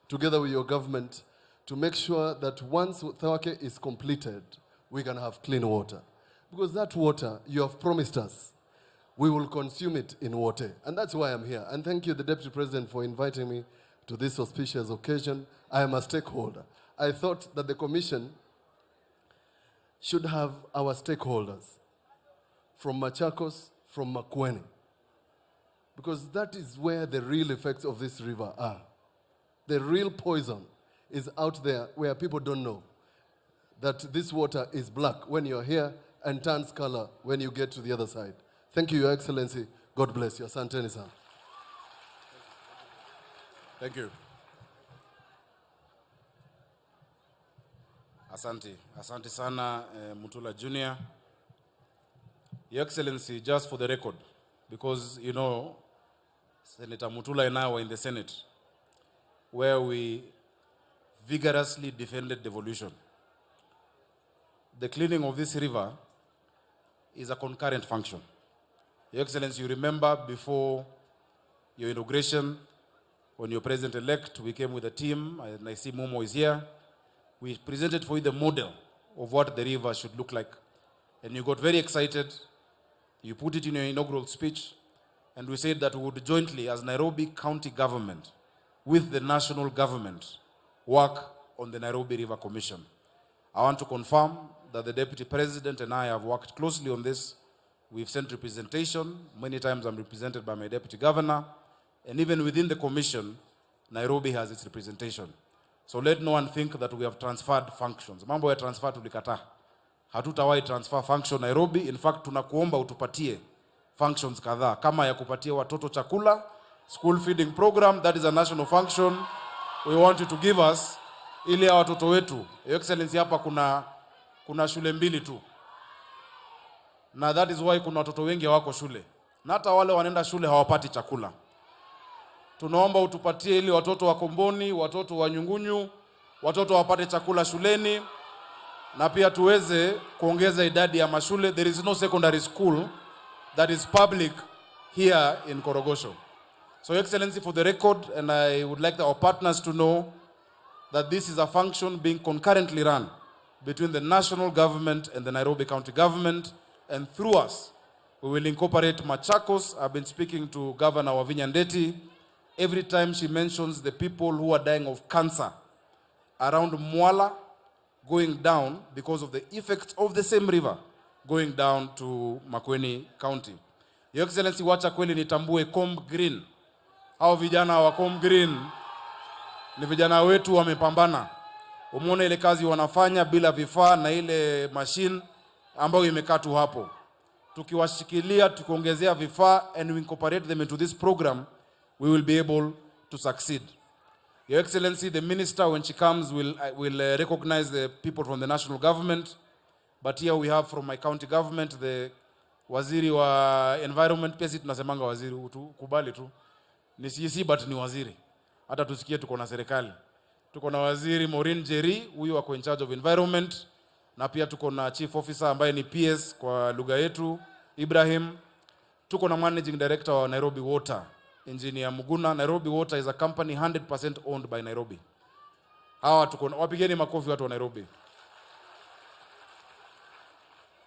Speaker 14: together with your government, to make sure that once Thawake is completed, we can have clean water. Because that water you have promised us, we will consume it in water. And that's why I'm here. And thank you, the Deputy President, for inviting me to this auspicious occasion. I am a stakeholder. I thought that the Commission should have our stakeholders from Machakos, from Makueni. Because that is where the real effects of this river are. The real poison is out there where people don't know that this water is black when you're here and turns color when you get to the other side. Thank you, Your Excellency. God bless you. Asanteni sana.
Speaker 11: Thank you. Asante sana, Mutula Jr. Your Excellency, just for the record, because, you know, Senator Mutula and I were in the Senate, where we vigorously defended devolution. The cleaning of this river is a concurrent function. Your Excellency, you remember before your inauguration, when you're President-elect, we came with a team, and I see Momo is here. We presented for you the model of what the river should look like. And you got very excited. You put it in your inaugural speech. And we said that we would jointly, as Nairobi County government, with the national government, work on the Nairobi River Commission. I want to confirm that the Deputy President and I have worked closely on this. We've sent representation. Many times I'm represented by my Deputy Governor. And even within the Commission, Nairobi has its representation. So let no one think that we have transferred functions. Mambo ya transfer tulikata. Hatutawahi transfer function Nairobi. In fact, tunakuomba utupatie functions kadhaa. Kama ya kupatia watoto chakula, school feeding program, that is a national function. We want you to give us ili ya watoto wetu. Your Excellency, hapa kuna shule mbili tu. Na that is why kuna watoto wengi hawako shule. Na hata wale wanaenda shule hawapati chakula. Tunaomba utupatie ili watoto wa Komboni, watoto wa Nyungunyu, watoto wapate chakula shuleni, na pia tuweze kuongeza idadi ya mashule. There is no secondary school that is public here in Korogocho. So, Your Excellency, for the record, and I would like our partners to know that this is a function being concurrently run between the national government and the Nairobi County government, and through us, we will incorporate Machakos. I've been speaking to Governor Wavinya Ndeti. Every time she mentions the people who are dying of cancer around Mwala, going down because of the effects of the same river, going down to Makueni County. Your Excellency, wacha kweli nitambue Comb Green. Hao vijana wa Comb Green ni vijana wetu wamepambana. Umeona ile kazi wanafanya bila vifaa na ile machine ambayo imekaa tu hapo. Tukiwashikilia, tukiongezea vifaa, and we incorporate them into this program, we will be able to succeed. Your Excellency, the minister, when she comes, will recognize the people from the national government. But here we have from my county government, the waziri wa environment. Pesi tunasemanga waziri, kubali tu. Ni CC but ni waziri. Hata tusikie tuko na serikali. Tuko na waziri Maureen Jerry, huyu wako in charge of environment. Na pia tuko na chief officer ambaye ni PS kwa lugha yetu, Ibrahim. tuko na managing director wa Nairobi Water, Engineer Muguna. Nairobi Water is a company 100% owned by Nairobi. Hawa tuko wapigeni makofi watu wa Nairobi.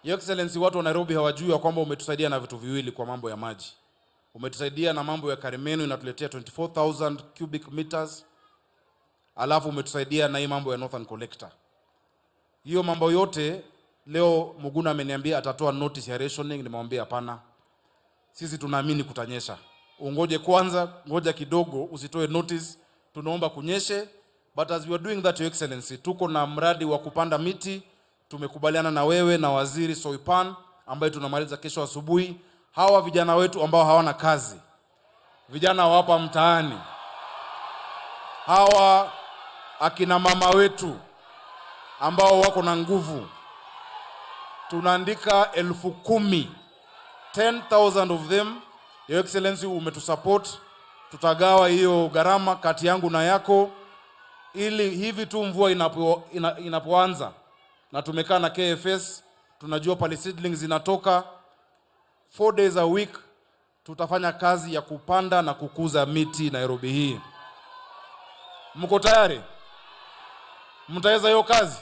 Speaker 11: Your Excellency, watu wa Nairobi hawajui kwamba umetusaidia na vitu viwili kwa mambo ya maji. Umetusaidia na mambo ya Karimenu inatuletea 24,000 cubic meters. Alafu umetusaidia na hii mambo ya Northern Collector. Hiyo mambo yote leo Muguna ameniambia atatoa notice ya rationing, nimemwambia hapana. Sisi tunaamini kutanyesha. Ungoje kwanza, ngoja kidogo, usitoe notice, tunaomba kunyeshe. But as we are doing that, Your Excellency, tuko na mradi wa kupanda miti, tumekubaliana na wewe na Waziri Soipan ambaye tunamaliza kesho asubuhi. Hawa vijana wetu ambao hawana kazi, vijana wapa mtaani, hawa akina mama wetu ambao wako na nguvu, tunaandika 10,000, 10,000 of them. Your Excellency, umetusupport, tutagawa hiyo gharama kati yangu na yako, ili hivi tu mvua inapoanza na tumekaa na KFS, tunajua pale seedlings zinatoka, 4 days a week tutafanya kazi ya kupanda na kukuza miti Nairobi hii. Mko tayari? Mtaweza hiyo kazi?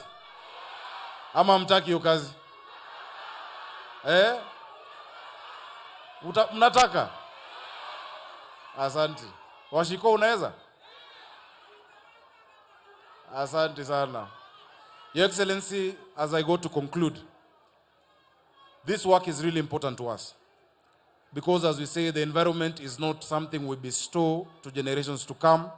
Speaker 11: Ama mtaki hiyo kazi? Mnataka? Asante. Washiko unaweza? Asante sana. Your Excellency, as I go to conclude, this work is really important to us. Because as we say, the environment is not something we bestow to generations to come,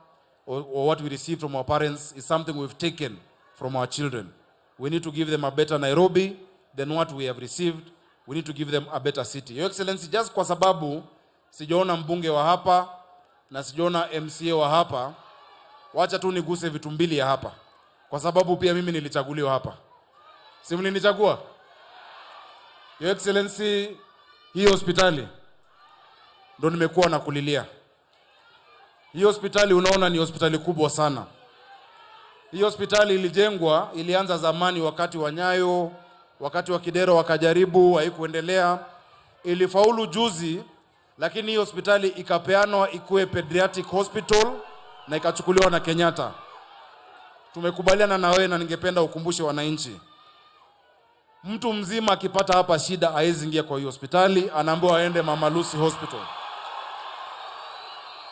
Speaker 11: or what we receive from our parents is something we've taken from our children. We need to give them a better Nairobi than what we have received. We need to give them a better city. Your Excellency, just kwa sababu sijaona mbunge wa hapa na sijaona MCA wa hapa, wacha tu niguse vitu mbili ya hapa. Kwa sababu pia mimi nilichaguliwa hapa. Si mlinichagua? Your Excellency, hii hospitali ndo nimekuwa na kulilia. Hii hospitali unaona ni hospitali kubwa sana. Hii hospitali ilijengwa, ilianza zamani wakati wa Nyayo, wakati wa Kidero wakajaribu, haikuendelea. Ilifaulu juzi, lakini hii hospitali ikapeanwa ikuwe pediatric hospital na ikachukuliwa na Kenyatta. Tumekubaliana na wewe na ningependa ukumbushe wananchi. Mtu mzima akipata hapa shida hawezi ingia kwa hiyo hospitali, anaambiwa aende Mama Lucy Hospital.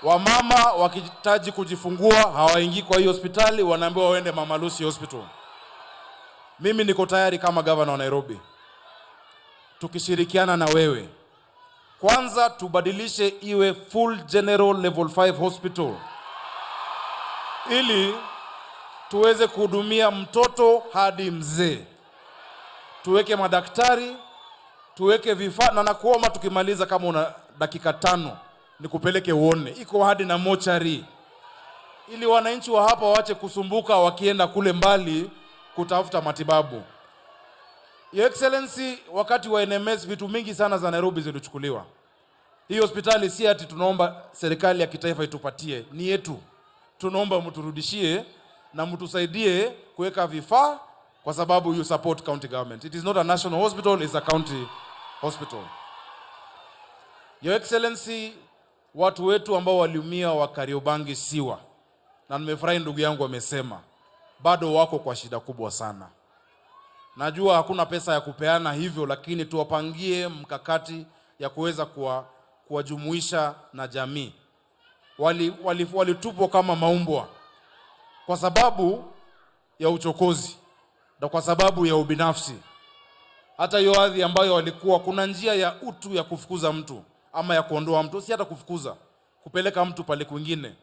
Speaker 11: Wamama wakihitaji kujifungua hawaingii kwa hiyo hospitali, wanaambiwa waende Mama Lucy Hospital. Mimi niko tayari kama governor wa Nairobi, tukishirikiana na wewe, kwanza tubadilishe iwe full general level 5 hospital, ili tuweze kuhudumia mtoto hadi mzee. Tuweke madaktari, tuweke vifaa, na nakuomba tukimaliza kama una dakika 5 nikupeleke uone. Iko hadi na mochari, ili wananchi wa hapa waache kusumbuka wakienda kule mbali kutafuta matibabu. Your Excellency, wakati wa NMS vitu mingi sana za Nairobi zilichukuliwa. Hii hospitali si ati tunaomba serikali ya kitaifa itupatie, ni yetu. Tunaomba mturudishie na mtusaidie kuweka vifaa, kwa sababu you support county government. It is not a national hospital, it's a county hospital. Your Excellency, watu wetu ambao waliumia wa Kariobangi Siwa, na nimefurahi ndugu yangu amesema, bado wako kwa shida kubwa sana. Najua hakuna pesa ya kupeana hivyo, lakini tuwapangie mkakati ya kuweza kuwajumuisha na jamii. Walitupwa kama maumbwa kwa sababu ya uchokozi na kwa sababu ya ubinafsi. Hata hiyo ardhi ambayo walikuwa, kuna njia ya utu ya kufukuza mtu ama ya kuondoa mtu, si hata kufukuza, kupeleka mtu pale kwingine.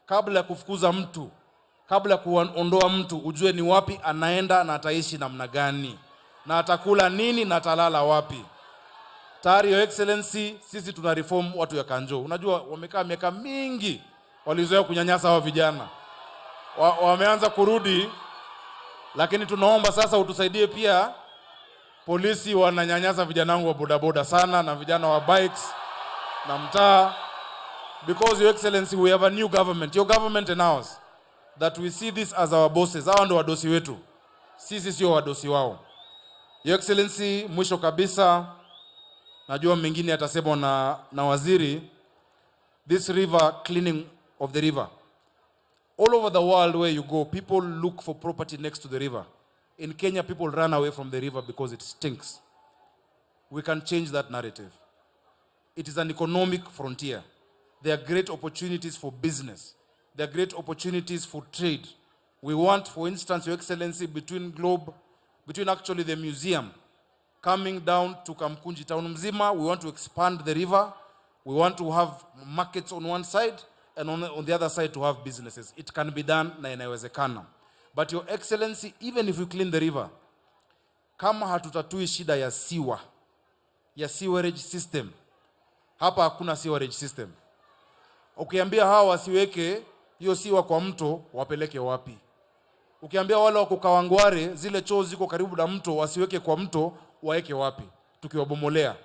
Speaker 11: Kabla ya kufukuza mtu, kabla ya kuondoa mtu, ujue ni wapi anaenda na ataishi namna gani, na atakula nini na atalala wapi. Tayari Your Excellency, sisi tuna reform watu ya Kanjo. Unajua wamekaa miaka mingi walizoea kunyanyasa hao vijana. Wameanza kurudi, lakini tunaomba sasa utusaidie pia. Polisi wananyanyasa vijana wangu wa bodaboda sana na vijana wa bikes na mtaa. Because Your Excellency, we have a new government, your government and ours, that we see this as our bosses. Hao ndio wadosi wetu, sisi sio wadosi wao. Your Excellency, mwisho kabisa, najua mengine atasemwa na waziri, this river cleaning of the river. All over the world where you go, people look for property next to the river. In Kenya, people run away from the river because it stinks. We can change that narrative. It is an economic frontier. There are great opportunities for business. There are great opportunities for trade. We want, for instance, Your Excellency, between actually the museum coming down to Kamkunji town mzima, we want to expand the river. We want to have markets on one side and on the other side to have businesses. It can be done na inawezekana. But Your Excellency, even if we clean the river, kama hatutatui shida ya siwa, ya sewerage system, hapa hakuna sewerage system. Ukiambia hawa wasiweke hiyo siwa kwa mto, wapeleke wapi? Ukiambia wale wako Kawangware, zile choo ziko karibu na mto, wasiweke kwa mto, waeke wapi? Tukiwabomolea.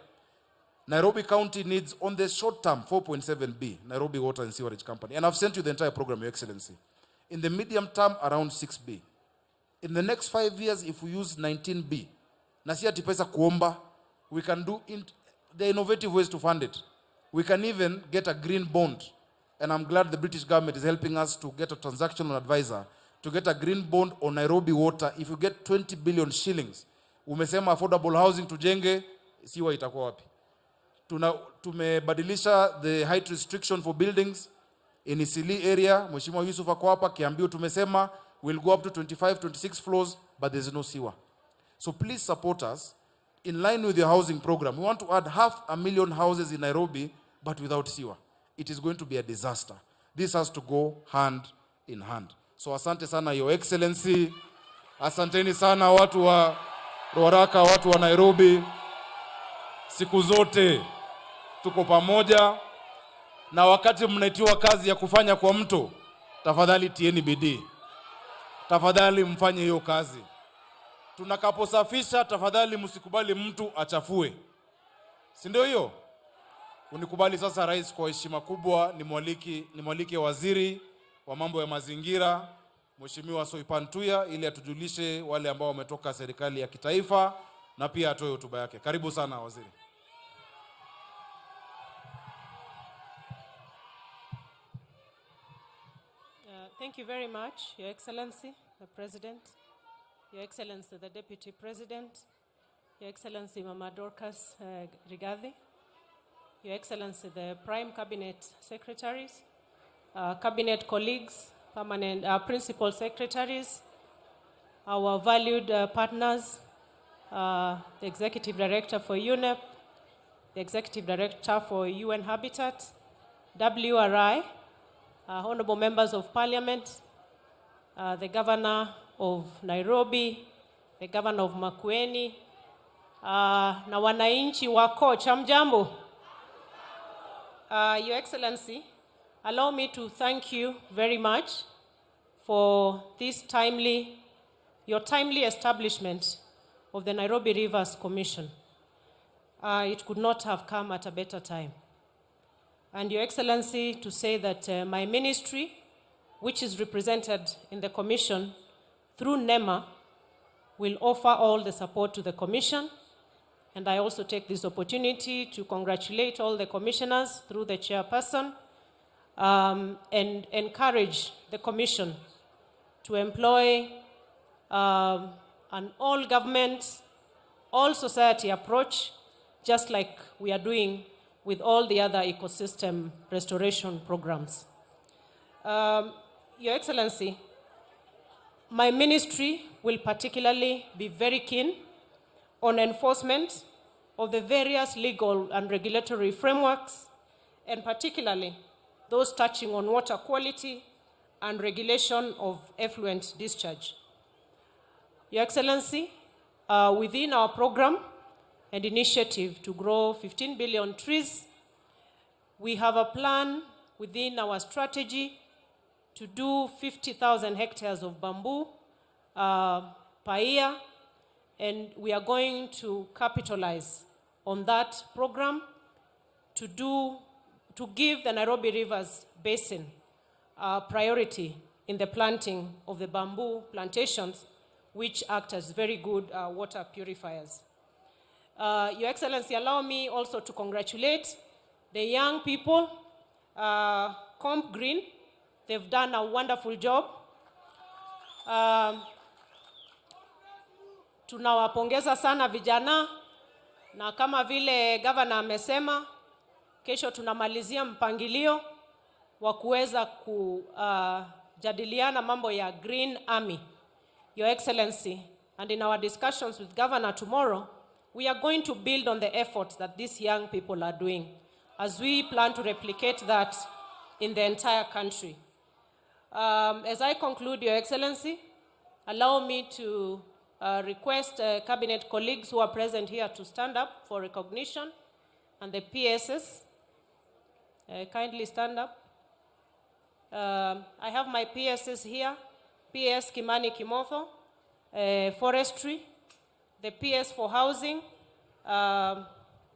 Speaker 11: Nairobi County needs, on the short term, 4.7B, Nairobi Water and Sewerage Company. And I've sent you the entire program, Your Excellency. In the medium term, around 6B. In the next 5 years, if we use 19B, na si ati pesa kuomba, we can do the innovative ways to fund it. We can even get a green bond. And I'm glad the British government is helping us to get a transactional advisor to get a green bond on Nairobi Water. If you get 20 billion shillings, umesema affordable housing tujenge, siwa itakuwa wapi? Tumebadilisha the height restriction for buildings in Isili area. Mheshimiwa Yusuf ako hapa, Kiambio tumesema we'll go up to 25, 26 floors, but there's no sewer. So please support us in line with your housing program. We want to add 500,000 houses in Nairobi, but without sewer. It is going to be a disaster. This has to go hand in hand. So asante sana Your Excellency. Asanteni sana watu wa Ruaraka, watu wa Nairobi. Siku zote tuko pamoja, na wakati mnaitiwa kazi ya kufanya kwa mto, tafadhali tieni bidii. Tafadhali mfanye hiyo kazi. Tunakaposafisha, tafadhali msikubali mtu achafue. Si ndio hiyo? Unikubali sasa Rais, kwa heshima kubwa nimwalike waziri wa mambo ya mazingira, Mheshimiwa Soipan Tuya, ili atujulishe wale ambao wametoka serikali ya kitaifa na pia atoe hotuba yake. Karibu sana waziri.
Speaker 15: Thank you very much, Your Excellency, the President, Your Excellency, the Deputy President, Your Excellency, Mama Dorcas Rigathi, Your Excellency, the Prime Cabinet Secretaries, Cabinet colleagues, permanent Principal Secretaries, our valued partners, the Executive Director for UNEP, the Executive Director for UN Habitat, WRI, Honorable Members of Parliament, the Governor of Nairobi, the Governor of Makueni, na wananchi wako chamjambo. Your Excellency, allow me to thank you very much for this your timely establishment of the Nairobi Rivers Commission. It could not have come at a better time. And Your Excellency, to say that my ministry, which is represented in the Commission through NEMA, will offer all the support to the Commission. And I also take this opportunity to congratulate all the commissioners through the chairperson and encourage the Commission to employ an all-government, all-society approach, just like we are doing with all the other ecosystem restoration programs. Your Excellency, my ministry will particularly be very keen on enforcement of the various legal and regulatory frameworks, and particularly those touching on water quality and regulation of effluent discharge. Your Excellency, within our program and initiative to grow 15 billion trees, we have a plan within our strategy to do 50,000 hectares of bamboo per year, and we are going to capitalize on that program to give the Nairobi Rivers Basin priority in the planting of the bamboo plantations, which act as very good water purifiers. Your Excellency, allow me also to congratulate the young people, Comp Green. They've done a wonderful job. Tunawapongeza sana vijana, na kama vile governor amesema, kesho tunamalizia mpangilio wa kuweza kujadiliana mambo ya Green Army. Your Excellency, and in our discussions with governor tomorrow, we are going to build on the efforts that these young people are doing as we plan to replicate that in the entire country. As I conclude, Your Excellency, allow me to request cabinet colleagues who are present here to stand up for recognition, and the PSs, kindly stand up. I have my PSs here, PS Kimani Kimotho, Forestry, the PS for Housing,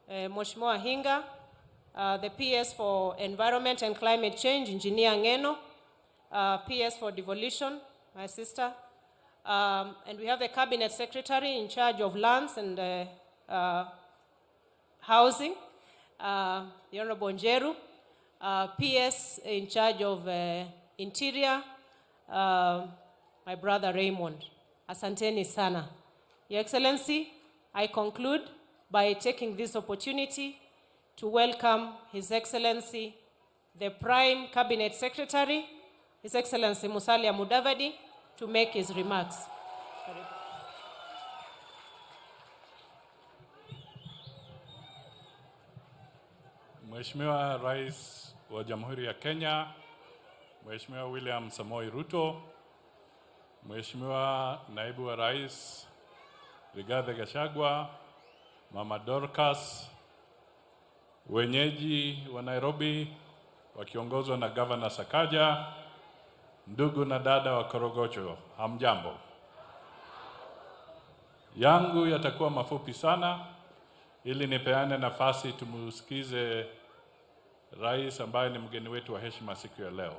Speaker 15: Mheshimiwa Hinga, the PS for Environment and Climate Change, Engineer Ngeno, PS for Devolution, my sister, and we have the Cabinet Secretary in charge of lands and housing, the Honorable Njeru, PS in charge of Interior, my brother Raymond. Asanteni sana. Your Excellency, I conclude by taking this opportunity to welcome His Excellency, the Prime Cabinet Secretary, His Excellency Musalia Mudavadi, to make his remarks.
Speaker 16: Mheshimiwa Rais wa Jamhuri ya Kenya, Mheshimiwa William Samoei Ruto, Mheshimiwa Naibu wa Rais Rigathi Gachagua, Mama Dorcas, wenyeji wa Nairobi wakiongozwa na Governor Sakaja, ndugu na dada wa Korogocho, hamjambo. Yangu yatakuwa mafupi sana ili nipeane nafasi tumusikize Rais ambaye ni mgeni wetu wa heshima siku ya leo.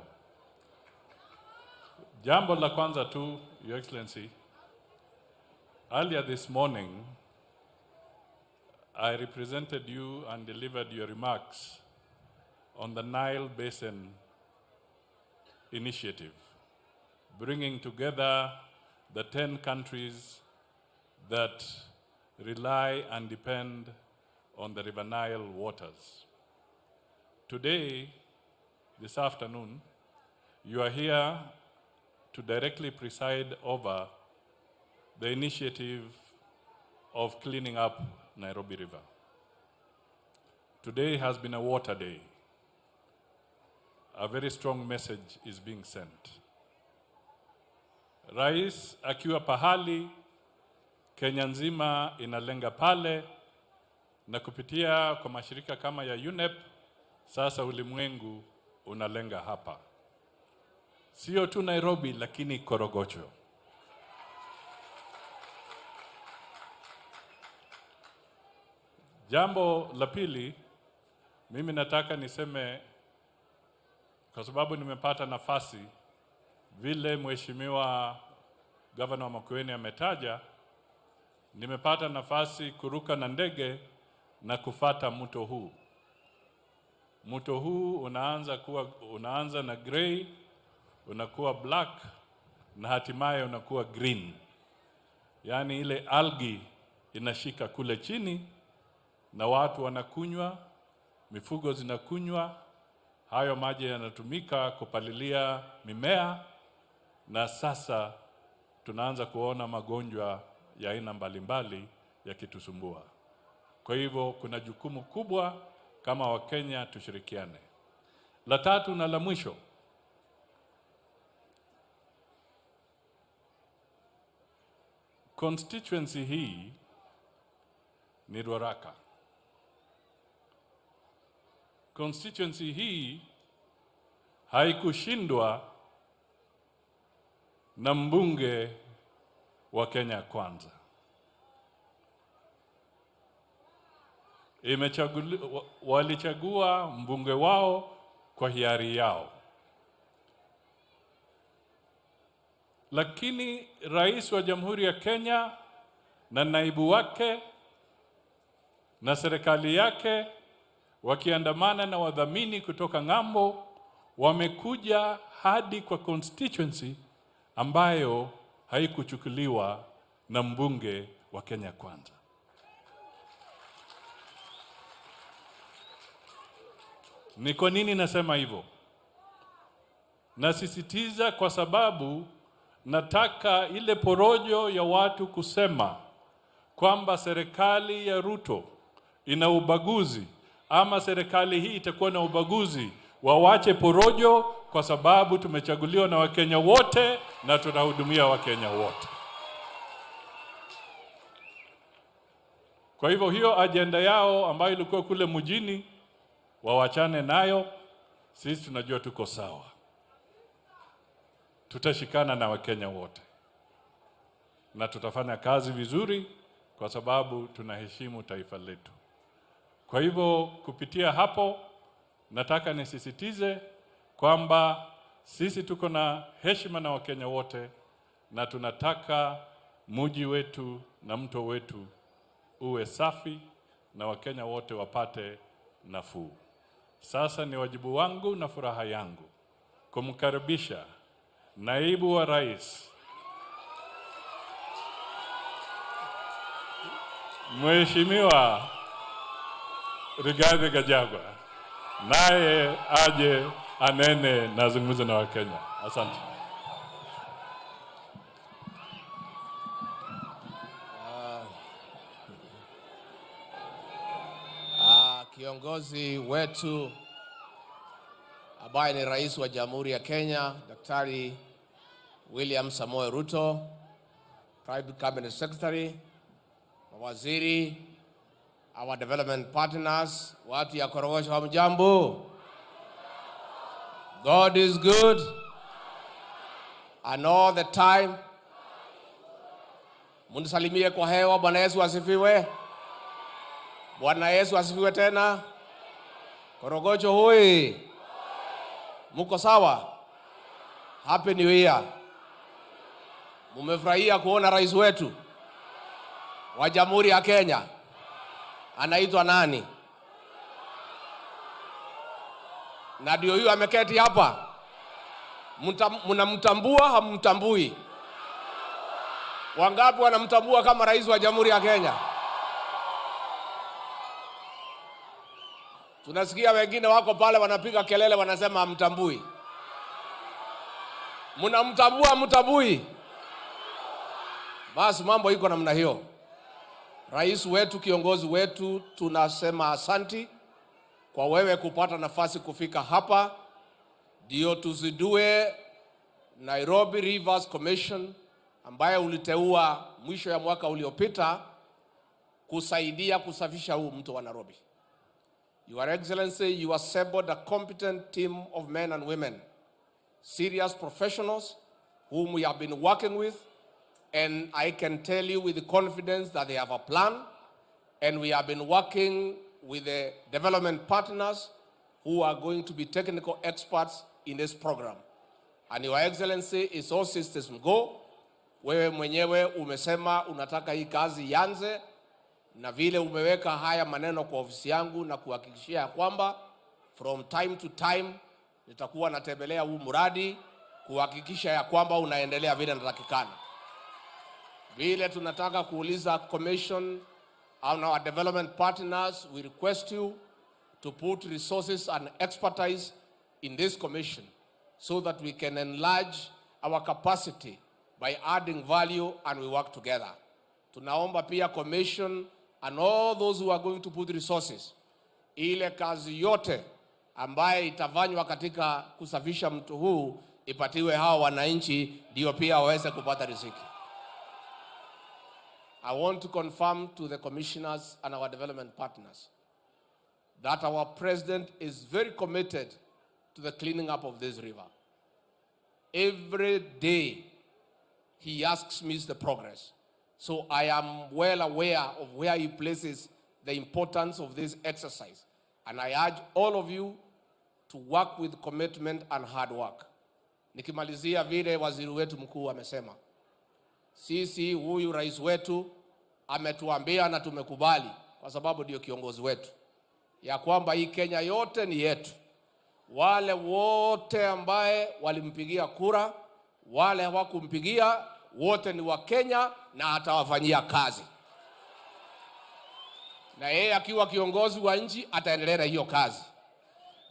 Speaker 16: Jambo la kwanza tu, Your Excellency, earlier this morning, I represented you and delivered your remarks on the Nile Basin Initiative, bringing together the 10 countries that rely and depend on the River Nile waters. Today, this afternoon, you are here to directly preside over the initiative of cleaning up Nairobi River. Today has been a water day. A very strong message is being sent. Rais akiwa pahali, Kenya nzima inalenga pale, na kupitia kwa mashirika kama ya UNEP, sasa ulimwengu unalenga hapa. Sio tu Nairobi, lakini Korogocho. Jambo la pili, mimi nataka niseme, kwa sababu nimepata nafasi, vile Mheshimiwa Governor wa Makueni ametaja, nimepata nafasi kuruka na ndege na kufata mto huu. Mto huu unaanza na gray, unakuwa black, na hatimaye unakuwa green. Yaani ile algae inashika kule chini, na watu wanakunywa, mifugo zinakunywa, hayo maji yanatumika kupalilia mimea, na sasa tunaanza kuona magonjwa ya aina mbalimbali yakitusumbua. Kwa hivyo kuna jukumu kubwa kama Wakenya tushirikiane. La tatu na la mwisho, constituency hii ni Ruaraka. Constituency hii haikushindwa na mbunge wa Kenya Kwanza. Walichagua mbunge wao kwa hiari yao. Lakini Rais wa Jamhuri ya Kenya na naibu wake na serikali yake wakiandamana na wadhamini kutoka ng'ambo wamekuja hadi kwa constituency ambayo haikuchukuliwa na mbunge wa Kenya Kwanza. Ni kwa nini nasema hivyo? Nasisitiza kwa sababu nataka ile porojo ya watu kusema kwamba serikali ya Ruto ina ubaguzi ama serikali hii itakuwa na ubaguzi, wawache porojo, kwa sababu tumechaguliwa na Wakenya wote na tunahudumia Wakenya wote. Kwa hivyo hiyo ajenda yao ambayo ilikuwa kule mjini wawachane nayo. Sisi tunajua tuko sawa. Tutashikana na Wakenya wote na tutafanya kazi vizuri kwa sababu tunaheshimu taifa letu. Kwa hivyo kupitia hapo nataka nisisitize kwamba sisi tuko na heshima na Wakenya wote na tunataka mji wetu na mto wetu uwe safi na Wakenya wote wapate nafuu. Sasa ni wajibu wangu na furaha yangu kumkaribisha Naibu wa Rais Mheshimiwa Rigathi Gachagua, naye aje anene na zungumze na Wakenya. Asante.
Speaker 17: Kiongozi wetu ambaye ni Rais wa Jamhuri ya Kenya, Daktari William Samoei Ruto, Private Cabinet Secretary, mawaziri, our development partners, watu ya Korogocho hamjambo. God is good and all the time. Munisalimie kwa hewa. Bwana Yesu asifiwe. Bwana Yesu asifiwe tena. Korogocho hoi. Muko sawa? Happy New Year. Mumefurahia kuona rais wetu wa Jamhuri ya Kenya anaitwa nani? Na ndio huyu ameketi hapa. Mnamtambua hamtambui? Wangapi wanamtambua kama rais wa Jamhuri ya Kenya? Tunasikia wengine wako pale wanapiga kelele wanasema hamtambui. Mnamtambua hamtambui? Basi mambo iko namna hiyo. Rais wetu, kiongozi wetu, tunasema asanti kwa wewe kupata nafasi kufika hapa ndio tuzidue Nairobi Rivers Commission ambaye uliteua mwisho ya mwaka uliopita kusaidia kusafisha huu mto wa Nairobi. Your Excellency, you assembled a competent team of men and women, serious professionals whom we have been working with, and I can tell you with confidence that they have a plan, and we have been working with the development partners who are going to be technical experts in this program. And Your Excellency, is all systems go. Wewe mwenyewe umesema unataka hii kazi yanze, na vile umeweka haya maneno kwa ofisi yangu na kuhakikishia kwamba from time to time nitakuwa natembelea huu mradi kuhakikisha ya kwamba unaendelea vile natakikana. Vile tunataka kuuliza commission and our development partners, we request you to put resources and expertise in this commission so that we can enlarge our capacity by adding value and we work together. Tunaomba pia commission and all those who are going to put resources, ile kazi yote ambaye itafanywa katika kusafisha mto huu ipatiwe hao wananchi ndio pia waweze kupata riziki. I want to confirm to the commissioners and our development partners that our president is very committed to the cleaning up of this river. Every day he asks me the progress. So I am well aware of where he places the importance of this exercise. And I urge all of you to work with commitment and hard work. Nikimalizia vile waziri wetu mkuu amesema. Sisi huyu rais wetu ametuambia na tumekubali kwa sababu ndio kiongozi wetu, ya kwamba hii Kenya yote ni yetu. Wale wote ambaye walimpigia kura, wale hawakumpigia, wote ni wa Kenya na atawafanyia kazi. Na yeye akiwa kiongozi wa nchi ataendelea hiyo kazi.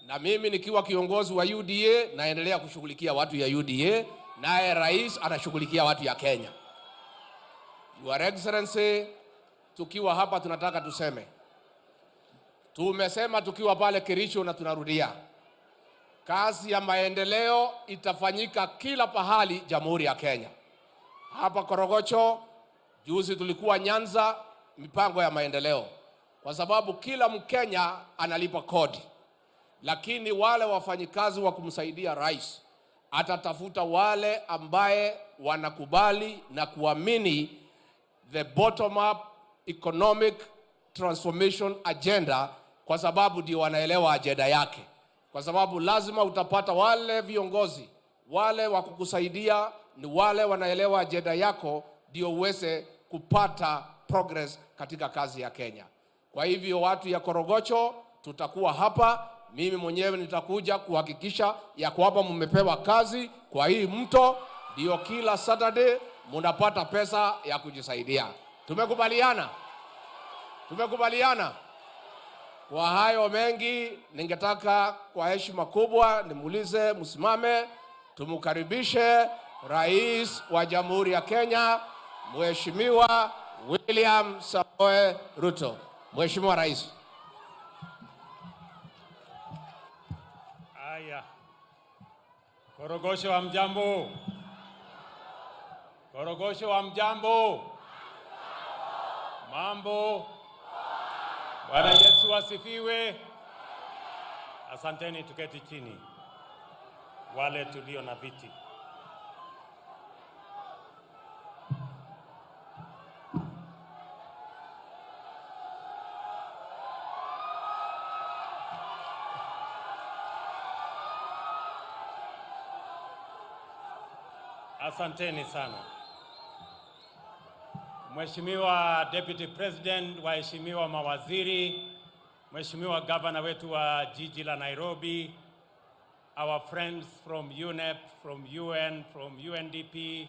Speaker 17: Na mimi nikiwa kiongozi wa UDA naendelea kushughulikia watu ya UDA, naye rais anashughulikia watu ya Kenya. Your Excellency, tukiwa hapa tunataka tuseme, tumesema tukiwa pale Kericho na tunarudia, kazi ya maendeleo itafanyika kila pahali Jamhuri ya Kenya. Hapa Korogocho, juzi tulikuwa Nyanza, mipango ya maendeleo, kwa sababu kila Mkenya analipa kodi. Lakini wale wafanyikazi wa kumsaidia rais, atatafuta wale ambaye wanakubali na kuamini the bottom up economic transformation agenda, kwa sababu ndio wanaelewa agenda yake. Kwa sababu lazima utapata wale viongozi, wale wa kukusaidia ni wale wanaelewa agenda yako, ndio uweze kupata progress katika kazi ya Kenya. Kwa hivyo watu ya Korogocho, tutakuwa hapa. Mimi mwenyewe nitakuja kuhakikisha ya kwamba mmepewa kazi kwa hii mto, ndio kila Saturday mnapata pesa ya kujisaidia. Tumekubaliana? Tumekubaliana? Kwa hayo mengi, ningetaka kwa heshima kubwa nimuulize msimame, tumkaribishe Rais wa Jamhuri ya Kenya, Mheshimiwa William Samoei Ruto. Mheshimiwa Rais.
Speaker 18: Aya. Korogocho wa mjambo. Korogocho wa mjambo. Mambo. Bwana Yesu asifiwe. Asanteni, tuketi chini. Wale tulio na viti. Asanteni sana. Mheshimiwa Deputy President, waheshimiwa mawaziri, Mheshimiwa Governor wetu wa jiji la Nairobi, our friends from UNEP, from UN, from UNDP,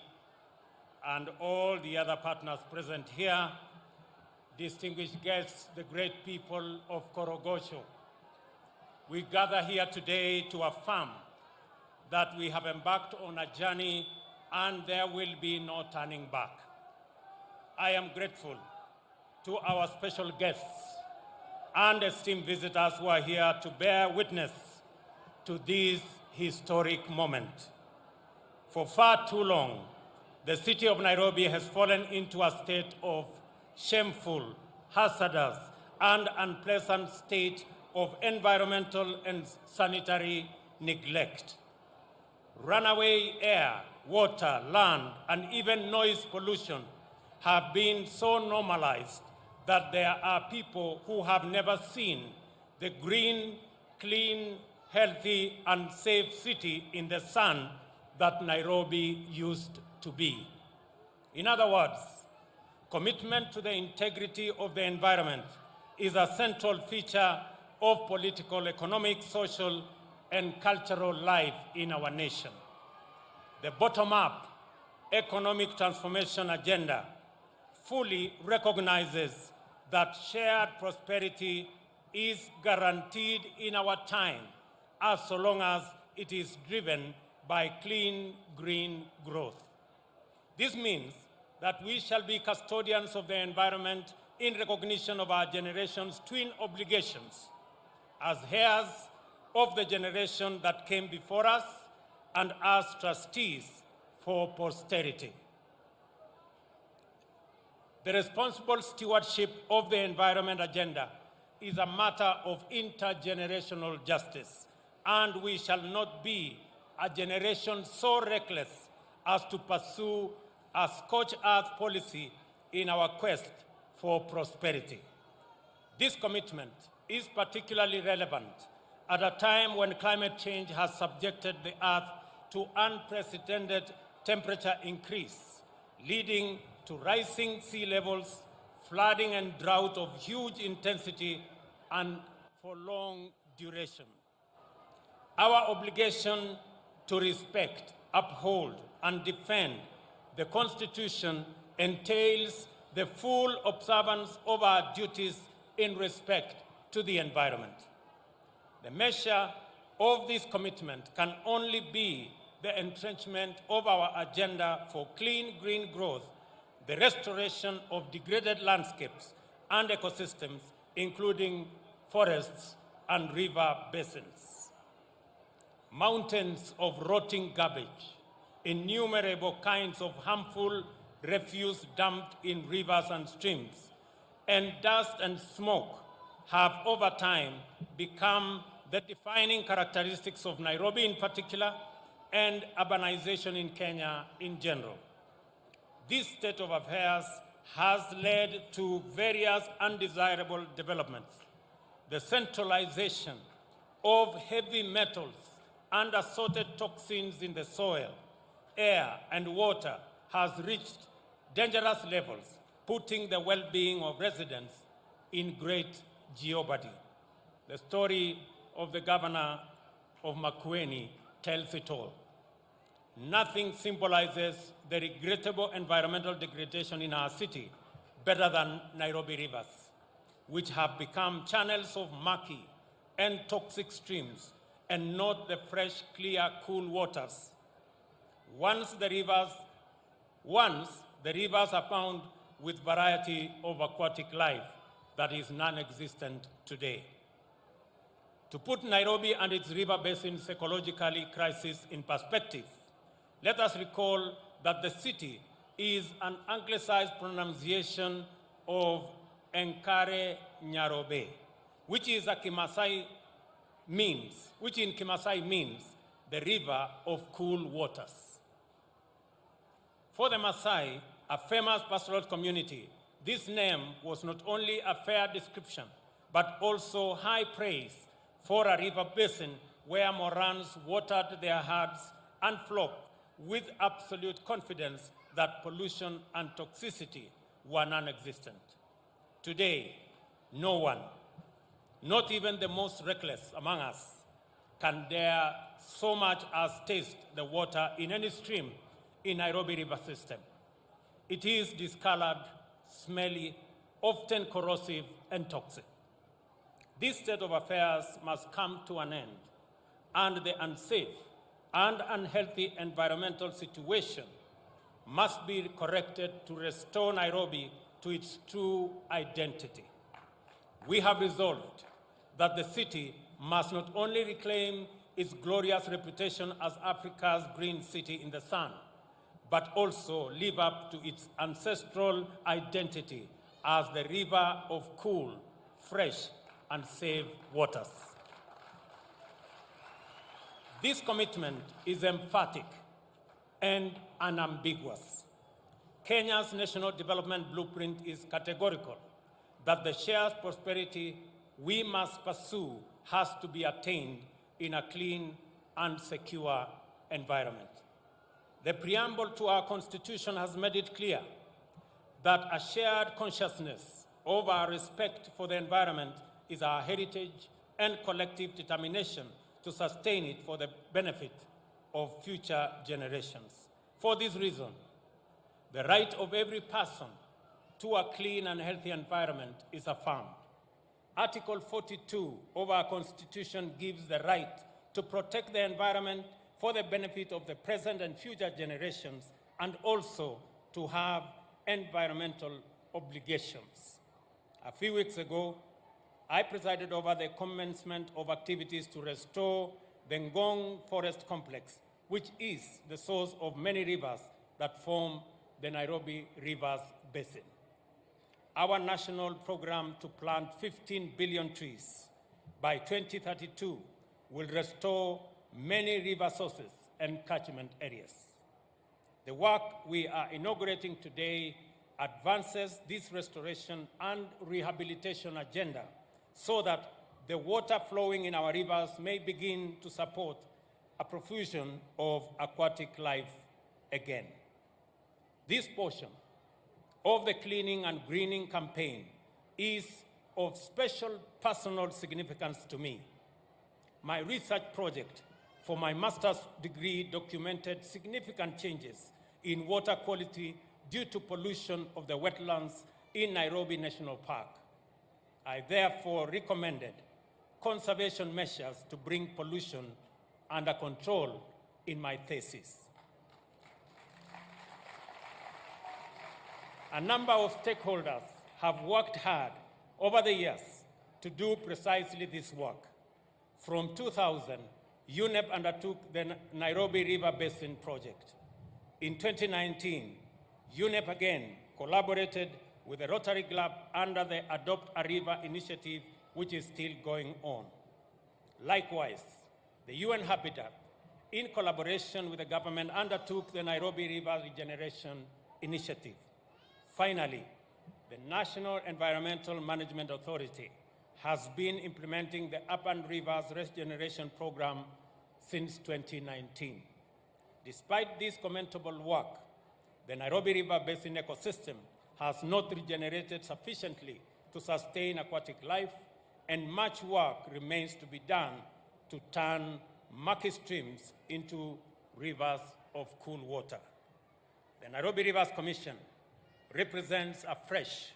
Speaker 18: and all the other partners present here, distinguished guests, the great people of Korogocho. We gather here today to affirm that we have embarked on a journey and there will be no turning back. I am grateful to our special guests and esteemed visitors who are here to bear witness to this historic moment. For far too long, the city of Nairobi has fallen into a state of shameful, hazardous, and unpleasant state of environmental and sanitary neglect. Runaway air, water, land, and even noise pollution have been so normalized that there are people who have never seen the green, clean, healthy, and safe city in the sun that Nairobi used to be. In other words, commitment to the integrity of the environment is a central feature of political, economic, social, and cultural life in our nation. The bottom-up economic transformation agenda fully recognizes that shared prosperity is guaranteed in our time as so long as it is driven by clean, green growth. This means that we shall be custodians of the environment in recognition of our generation's twin obligations as heirs of the generation that came before us and as trustees for posterity. The responsible stewardship of the environment agenda is a matter of intergenerational justice, and we shall not be a generation so reckless as to pursue a scorched earth policy in our quest for prosperity. This commitment is particularly relevant at a time when climate change has subjected the earth to unprecedented temperature increase, leading to rising sea levels, flooding and drought of huge intensity and for long duration. Our obligation to respect, uphold, and defend the Constitution entails the full observance of our duties in respect to the environment. The measure of this commitment can only be the entrenchment of our agenda for clean green growth, the restoration of degraded landscapes and ecosystems, including forests and river basins. Mountains of rotting garbage, innumerable kinds of harmful refuse dumped in rivers and streams, and dust and smoke have over time become the defining characteristics of Nairobi in particular and urbanization in Kenya in general. This state of affairs has led to various undesirable developments. The centralization of heavy metals and assorted toxins in the soil, air, and water has reached dangerous levels, putting the well-being of residents in great jeopardy. The story of the governor of Makueni tells it all. Nothing symbolizes the regrettable environmental degradation in our city better than Nairobi rivers, which have become channels of murky and toxic streams and not the fresh, clear, cool waters. Once the rivers abound with variety of aquatic life that is non-existent today. To put Nairobi and its river basin's ecologically crisis in perspective, let us recall that the city is an anglicized pronunciation of Enkare Nyarobe, which in Kimasai means the river of cool waters. For the Maasai, a famous pastoral community, this name was not only a fair description, but also high praise for a river basin where Morans watered their herds and flock with absolute confidence that pollution and toxicity were non-existent. Today, no one, not even the most reckless among us, can dare so much as taste the water in any stream in Nairobi river system. It is discolored, smelly, often corrosive and toxic. This state of affairs must come to an end, and the unsafe and unhealthy environmental situation must be corrected to restore Nairobi to its true identity. We have resolved that the city must not only reclaim its glorious reputation as Africa's green city in the sun, but also live up to its ancestral identity as the river of cool, fresh, and safe waters. This commitment is emphatic and unambiguous. Kenya's national development blueprint is categorical that the shared prosperity we must pursue has to be attained in a clean and secure environment. The preamble to our Constitution has made it clear that a shared consciousness of our respect for the environment is our heritage and collective determination to sustain it for the benefit of future generations. For this reason, the right of every person to a clean and healthy environment is affirmed. Article 42 of our Constitution gives the right to protect the environment for the benefit of the present and future generations, and also to have environmental obligations. A few weeks ago, I presided over the commencement of activities to restore the Ngong Forest Complex, which is the source of many rivers that form the Nairobi Rivers Basin. Our national program to plant 15 billion trees by 2032 will restore many river sources and catchment areas. The work we are inaugurating today advances this restoration and rehabilitation agenda so that the water flowing in our rivers may begin to support a profusion of aquatic life again. This portion of the cleaning and greening campaign is of special personal significance to me. My research project for my master's degree documented significant changes in water quality due to pollution of the wetlands in Nairobi National Park. I therefore recommended conservation measures to bring pollution under control in my thesis. A number of stakeholders have worked hard over the years to do precisely this work. From 2000, UNEP undertook the Nairobi River Basin Project. In 2019, UNEP again collaborated with the Rotary Club under the Adopt a River initiative, which is still going on. Likewise, the UN Habitat, in collaboration with the government, undertook the Nairobi River Regeneration Initiative. Finally, the National Environmental Management Authority has been implementing the Urban Rivers Regeneration Program since 2019. Despite this commendable work, the Nairobi River Basin ecosystem has not regenerated sufficiently to sustain aquatic life, and much work remains to be done to turn murky streams into rivers of cool water. The Nairobi Rivers Commission represents a fresh,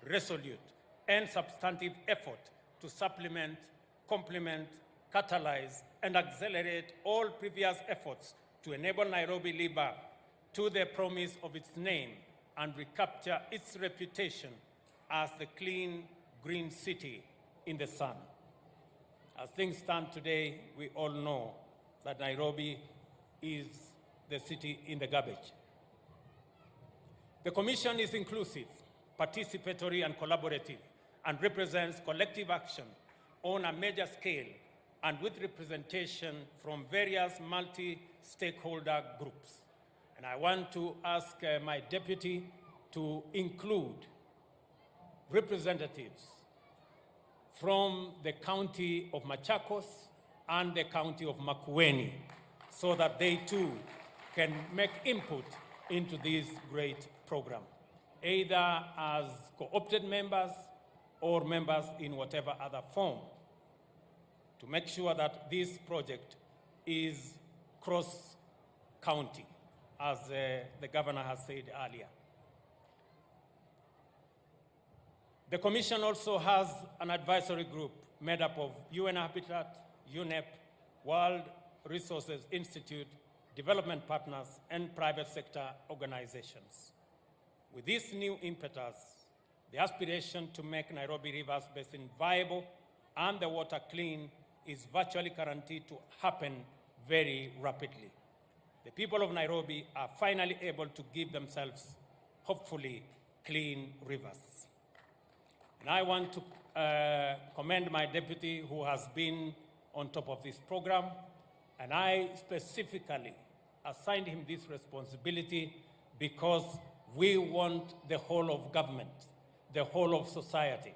Speaker 18: resolute, and substantive effort to supplement, complement, catalyze, and accelerate all previous efforts to enable Nairobi live up to the promise of its name and recapture its reputation as the clean, green city in the sun. As things stand today, we all know that Nairobi is the city in the garbage. The Commission is inclusive, participatory, and collaborative, and represents collective action on a major scale and with representation from various multi-stakeholder groups. And I want to ask my deputy to include representatives from the county of Machakos and the county of Makueni, so that they too can make input into this great program, either as co-opted members or members in whatever other form, to make sure that this project is cross-county, as the governor has said earlier. The Commission also has an advisory group made up of UN Habitat, UNEP, World Resources Institute, development partners, and private sector organizations. With this new impetus, the aspiration to make Nairobi Rivers Basin viable and the water clean is virtually guaranteed to happen very rapidly. The people of Nairobi are finally able to give themselves, hopefully, clean rivers. And I want to commend my deputy who has been on top of this program, and I specifically assigned him this responsibility because we want the whole of government, the whole of society,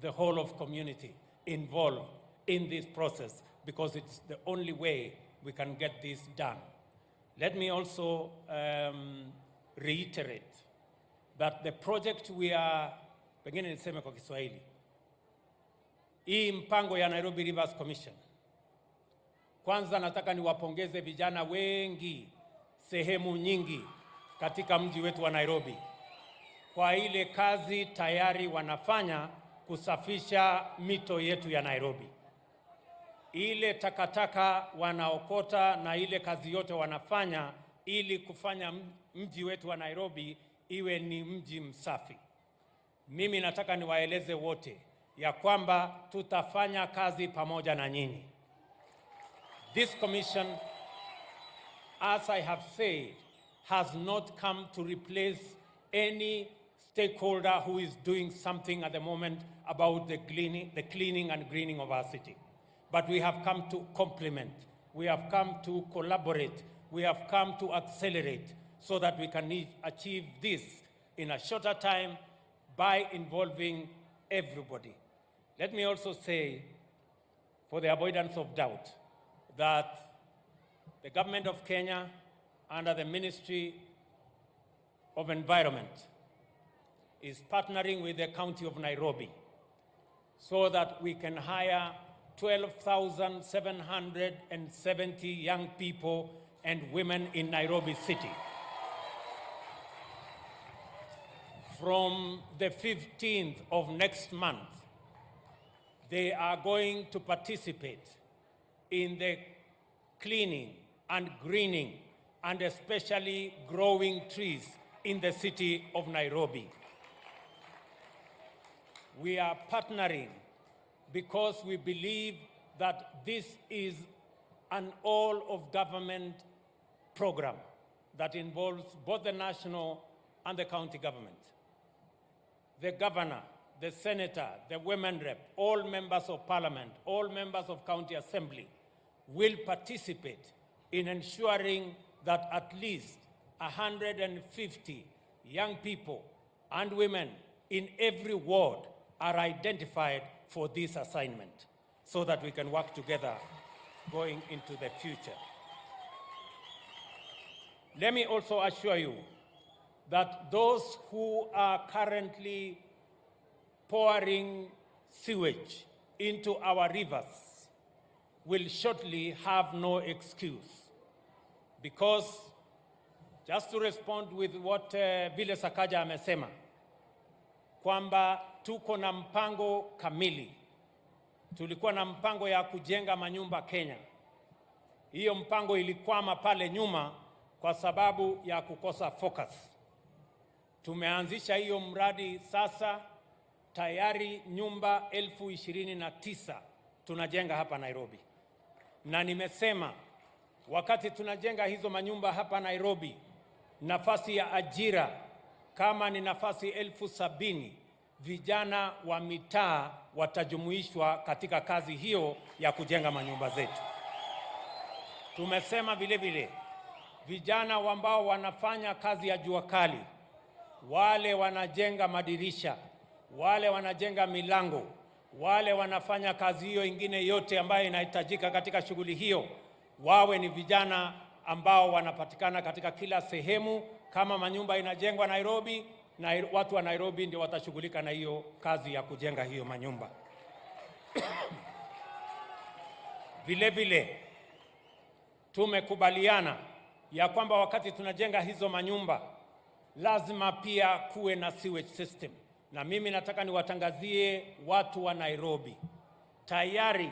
Speaker 18: the whole of community involved in this process, because it's the only way we can get this done. Let me also reiterate that the project we are, pengine niseme kwa Kiswahili, hii mpango ya Nairobi Rivers Commission, kwanza nataka niwapongeze vijana wengi sehemu nyingi katika mji wetu wa Nairobi kwa ile kazi tayari wanafanya kusafisha mito yetu ya Nairobi. Ile takataka wanaokota na ile kazi yote wanafanya ili kufanya mji wetu wa Nairobi iwe ni mji msafi. Mimi nataka niwaeleze wote ya kwamba tutafanya kazi pamoja na nyinyi. This commission, as I have said, has not come to replace any stakeholder who is doing something at the moment about the cleaning and greening of our city. But we have come to complement, we have come to collaborate, we have come to accelerate so that we can achieve this in a shorter time by involving everybody. Let me also say, for the avoidance of doubt, that the government of Kenya, under the Ministry of Environment, is partnering with the County of Nairobi so that we can hire 12,770 young people and women in Nairobi City. From the 15th of next month, they are going to participate in the cleaning and greening and especially growing trees in the city of Nairobi. We are partnering because we believe that this is an all-of-government program that involves both the national and the county government. The governor, the senator, the women rep, all members of parliament, all members of county assembly will participate in ensuring that at least 150 young people and women in every ward are identified for this assignment so that we can work together going into the future. Let me also assure you that those who are currently pouring sewage into our rivers will shortly have no excuse. Because, just to respond with what Vile Sakaja amesema, kwamba tuko na mpango kamili. Tulikuwa na mpango ya kujenga manyumba Kenya. Hiyo mpango ilikwama pale nyuma kwa sababu ya kukosa focus. Tumeanzisha hiyo mradi sasa, tayari nyumba 29,000 tunajenga hapa Nairobi. Na nimesema wakati tunajenga hizo manyumba hapa Nairobi, nafasi ya ajira kama ni nafasi 70,000, vijana wa mitaa watajumuishwa katika kazi hiyo ya kujenga manyumba zetu. Tumesema vile vile vijana ambao wanafanya kazi ya jua kali, wale wanajenga madirisha, wale wanajenga milango, wale wanafanya kazi hiyo ingine yote ambayo inahitajika katika shughuli hiyo, wawe ni vijana ambao wanapatikana katika kila sehemu. Kama manyumba inajengwa Nairobi, na watu wa Nairobi ndio watashughulika na hiyo kazi ya kujenga hiyo manyumba. Vile vile tumekubaliana ya kwamba wakati tunajenga hizo manyumba lazima pia kuwe na sewage system. Na mimi nataka niwatangazie watu wa Nairobi, tayari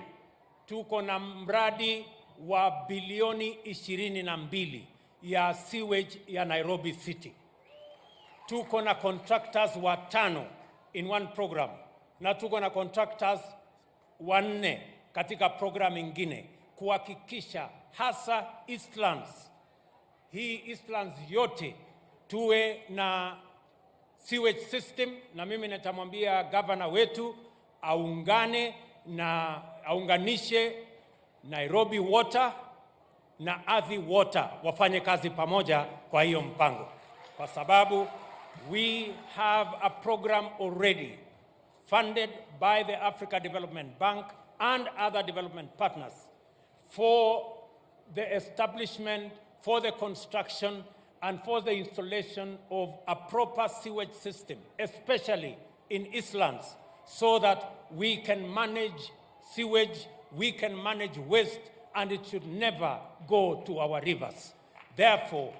Speaker 18: tuko na mradi wa bilioni 22 ya sewage ya Nairobi City. Tuko na contractors 5 in one program, na tuko na contractors 4 katika program ingine kuhakikisha hasa Eastlands, hii Eastlands yote tuwe na sewage system. Na mimi nitamwambia governor wetu aunganishe Nairobi Water na Athi Water wafanye kazi pamoja kwa hiyo mpango, kwa sababu we have a program already funded by the Africa Development Bank and other development partners for the establishment, for the construction and for the installation of a proper sewage system, especially in Eastlands, so that we can manage sewage, we can manage waste, and it should never go to our rivers. Therefore,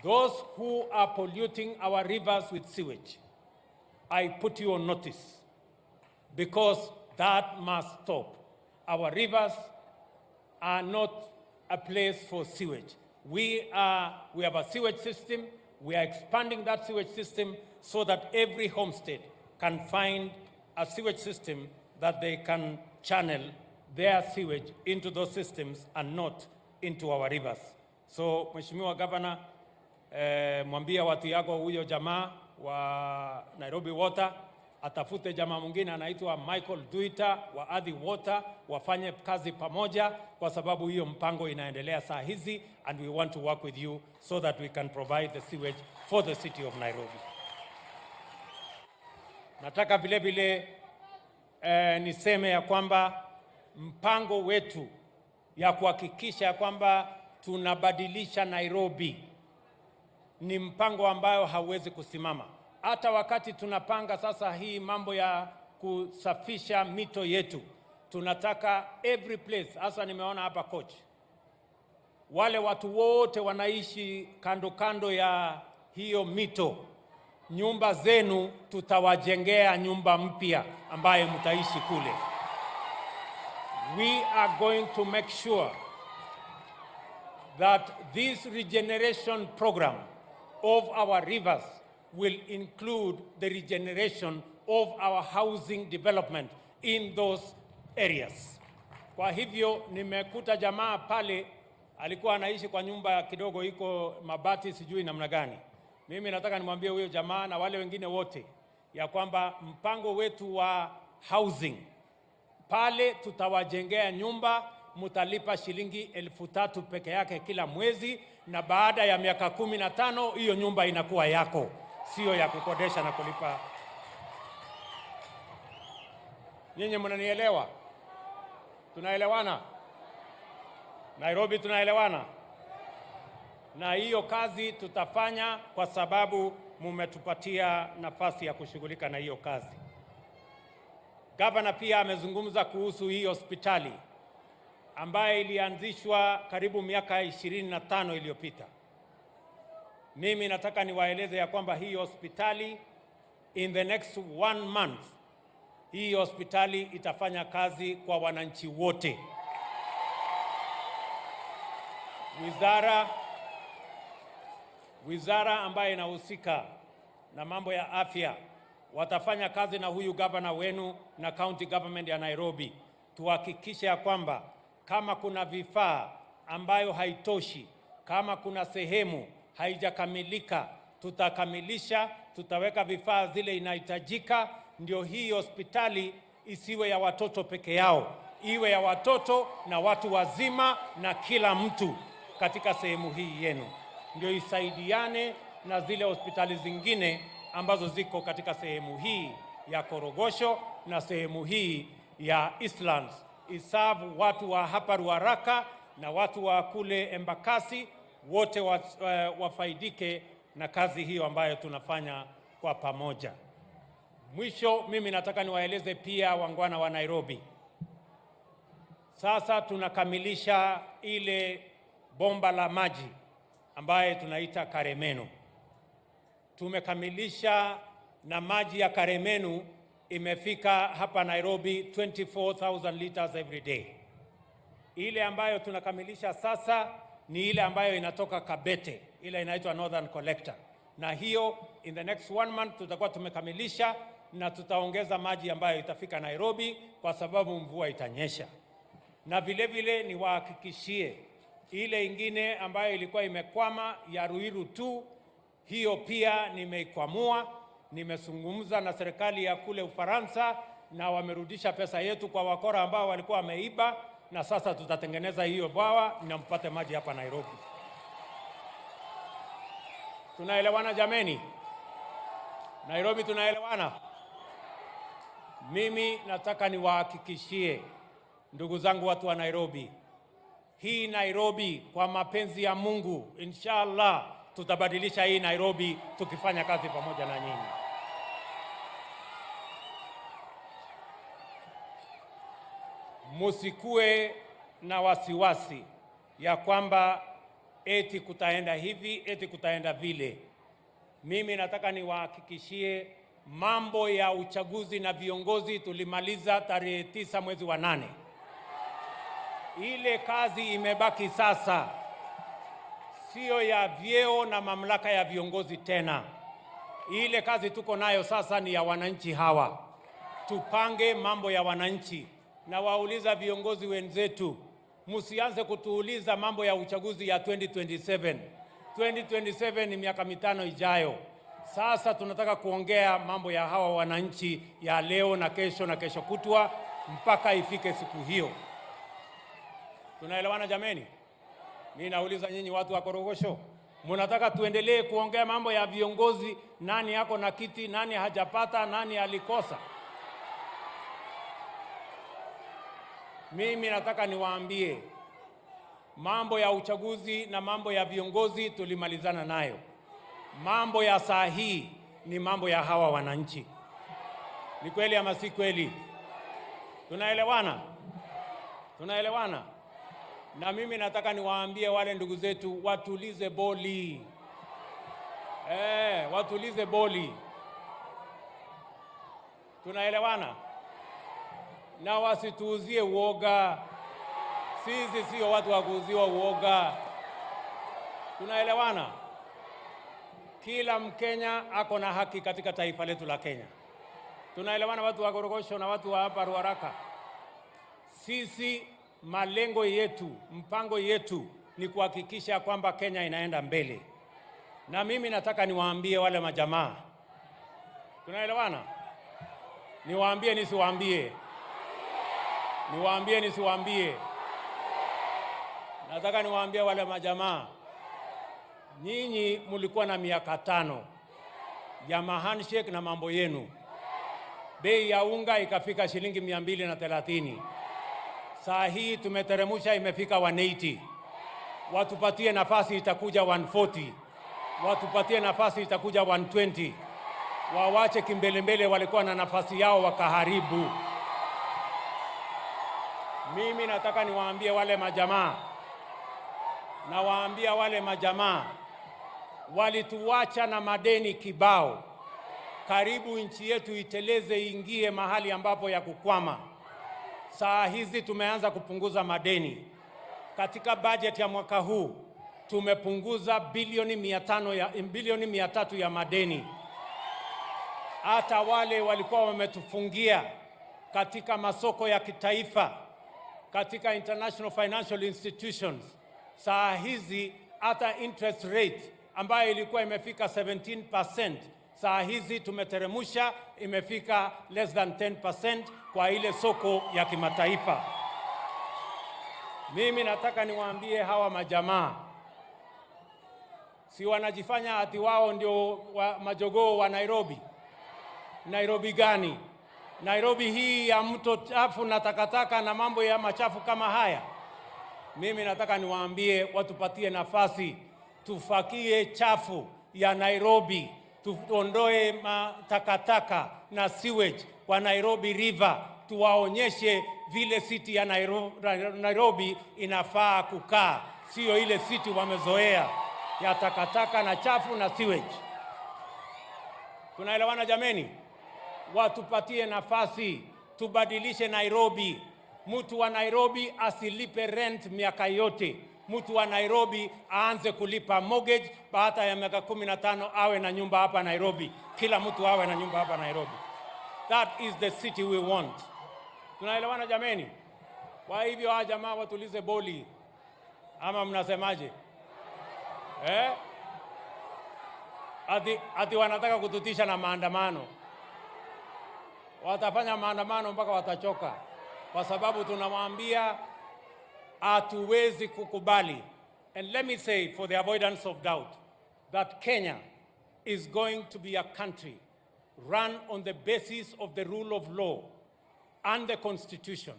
Speaker 18: those who are polluting our rivers with sewage, I put you on notice, because that must stop. Our rivers are not a place for sewage. We have a sewage system. We are expanding that sewage system so that every homestead can find a sewage system that they can channel their sewage into those systems and not into our rivers. So, Mheshimiwa Governor, mwambia watu yako huyo jamaa wa Nairobi Water atafute jamaa mwingine anaitwa Michael Duita wa Athi Water, wafanye kazi pamoja, kwa sababu hiyo mpango inaendelea saa hizi, and we want to work with you so that we can provide the sewage for the city of Nairobi. Nataka vile vile niseme ya kwamba mpango wetu ya kuhakikisha ya kwamba tunabadilisha Nairobi ni mpango ambayo hauwezi kusimama hata wakati tunapanga sasa hii mambo ya kusafisha mito yetu, tunataka every place, hasa nimeona hapa coach, wale watu wote wanaishi kando kando ya hiyo mito, nyumba zenu tutawajengea nyumba mpya ambayo mtaishi kule. We are going to make sure that this regeneration program of our rivers will include the regeneration of our housing development in those areas. Kwa hivyo nimekuta jamaa pale alikuwa anaishi kwa nyumba kidogo iko mabati sijui namna gani. Mimi nataka nimwambie huyo jamaa na wale wengine wote ya kwamba mpango wetu wa housing pale tutawajengea nyumba, mutalipa shilingi 3,000 peke yake kila mwezi, na baada ya miaka 15 hiyo nyumba inakuwa yako, sio ya kukodesha na kulipa. Nyinyi mnanielewa? Tunaelewana? Nairobi tunaelewana? Na hiyo kazi tutafanya kwa sababu mumetupatia nafasi ya kushughulika na hiyo kazi. Gavana pia amezungumza kuhusu hii hospitali ambayo ilianzishwa karibu miaka 25 iliyopita. Mimi nataka niwaeleze ya kwamba hii hospitali in the next 1 month, hii hospitali itafanya kazi kwa wananchi wote. Wizara ambayo inahusika na mambo ya afya watafanya kazi na huyu gavana wenu na county government ya Nairobi, tuhakikishe ya kwamba kama kuna vifaa ambayo haitoshi, kama kuna sehemu haijakamilika, tutakamilisha, tutaweka vifaa zile inahitajika, ndio hii hospitali isiwe ya watoto peke yao, iwe ya watoto na watu wazima na kila mtu katika sehemu hii yenu, ndio isaidiane na zile hospitali zingine ambazo ziko katika sehemu hii ya Korogocho na sehemu hii ya Eastlands. Isabu watu wa hapa Ruaraka na watu wa kule Embakasi wote wafaidike na kazi hiyo ambayo tunafanya kwa pamoja. Mwisho mimi nataka niwaeleze pia wangwana wa Nairobi. Sasa tunakamilisha ile bomba la maji ambaye tunaita Karemenu. Tumekamilisha na maji ya Karemenu imefika hapa Nairobi 24,000 liters every day. Ile ambayo tunakamilisha sasa ni ile ambayo inatoka Kabete, ile inaitwa Northern Collector. Na hiyo in the next 1 month tutakuwa tumekamilisha, na tutaongeza maji ambayo itafika Nairobi kwa sababu mvua itanyesha. Na vile vile niwahakikishie ile ingine ambayo ilikuwa imekwama ya Ruiru tu, hiyo pia nimeikwamua. Nimezungumza na serikali ya kule Ufaransa na wamerudisha pesa yetu kwa wakora ambao walikuwa wameiba, na sasa tutatengeneza hiyo bwawa na mpate maji hapa Nairobi. Tunaelewana jameni? Nairobi tunaelewana? Mimi nataka niwahakikishie ndugu zangu watu wa Nairobi, hii Nairobi kwa mapenzi ya Mungu, inshallah tutabadilisha hii Nairobi tukifanya kazi pamoja na nyinyi. Musikue na wasiwasi ya kwamba eti kutaenda hivi, eti kutaenda vile. Mimi nataka niwahakikishie mambo ya uchaguzi na viongozi tulimaliza tarehe 9 mwezi wa 8. Ile kazi imebaki sasa sio ya vyeo na mamlaka ya viongozi tena. Ile kazi tuko nayo sasa ni ya wananchi hawa. Tupange mambo ya wananchi, na wauliza viongozi wenzetu, msianze kutuuliza mambo ya uchaguzi ya 2027. 2027 ni miaka 5 ijayo. Sasa tunataka kuongea mambo ya hawa wananchi ya leo na kesho kutwa mpaka ifike siku hiyo. Tunaelewana jameni? Mimi nauliza nyinyi watu wa Korogocho, mnataka tuendelee kuongea mambo ya viongozi, nani yako na kiti, nani hajapata, nani alikosa? Mimi nataka niwaambie mambo ya uchaguzi na mambo ya viongozi tulimalizana nayo. Mambo ya saa hii ni mambo ya hawa wananchi. Ni kweli ama si kweli? Tunaelewana? Tunaelewana? Na mimi nataka niwaambie wale ndugu zetu watulize boli. Watulize boli. Tunaelewana? Na wasituuzie uoga. Sisi sio watu wa kuuziwa uoga. Tunaelewana? Kila Mkenya ako na haki katika taifa letu la Kenya. Tunaelewana watu wa Korogocho na watu wa hapa Ruaraka? Sisi malengo yetu, mpango yetu ni kuhakikisha kwamba Kenya inaenda mbele. Na mimi nataka niwaambie wale majamaa. Tunaelewana? Niwaambie nisiwaambie? Niwaambie nisiwaambie? Nataka niwaambie wale majamaa. Nyinyi mulikuwa na miaka 5 ya handshake na mambo yenu. Bei ya unga ikafika shilingi 230. Saa hii tumeteremusha imefika 180. Watupatie nafasi itakuja 140. Watupatie nafasi itakuja 120. Wawache kimbelembele walikuwa na nafasi yao wakaharibu. Mimi nataka niwaambie wale majamaa. Na waambia wale majamaa walituacha na madeni kibao. Karibu nchi yetu iteleze ingie mahali ambapo ya kukwama. Saa hizi tumeanza kupunguza madeni. Katika budget ya mwaka huu tumepunguza bilioni 300 ya madeni. Hata wale walikuwa wametufungia katika masoko ya kitaifa, katika international financial institutions, saa hizi hata interest rate ambayo ilikuwa imefika 17%, saa hizi tumeteremusha imefika less than 10% kwa ile soko ya kimataifa. Mimi nataka niwaambie hawa majamaa, si wanajifanya ati wao ndio majogoo wa Nairobi. Nairobi gani? Nairobi hii ya mto chafu na takataka na mambo ya machafu kama haya. Mimi nataka niwaambie watupatie nafasi, tufakie chafu ya Nairobi, tuondoe takataka na sewage kwa Nairobi River, tuwaonyeshe vile city ya Nairobi inafaa kukaa, sio ile city wamezoea ya takataka na chafu na sewage. Tunaelewana jameni? Watupatie nafasi, tubadilishe Nairobi. Mtu wa Nairobi asilipe rent miaka yote. Mtu wa Nairobi aanze kulipa mortgage baada ya miaka 15 awe na nyumba hapa Nairobi. Kila mtu awe na nyumba hapa Nairobi. That is the city we want. Tunaelewana jameni? Kwa hivyo hawa jamaa watulize boli. Ama mnasemaje? Ati wanataka kututisha na maandamano. Watafanya maandamano mpaka watachoka. Kwa sababu tunawaambia hatuwezi kukubali. And let me say, for the avoidance of doubt, that Kenya is going to be a country run on the basis of the rule of law and the Constitution.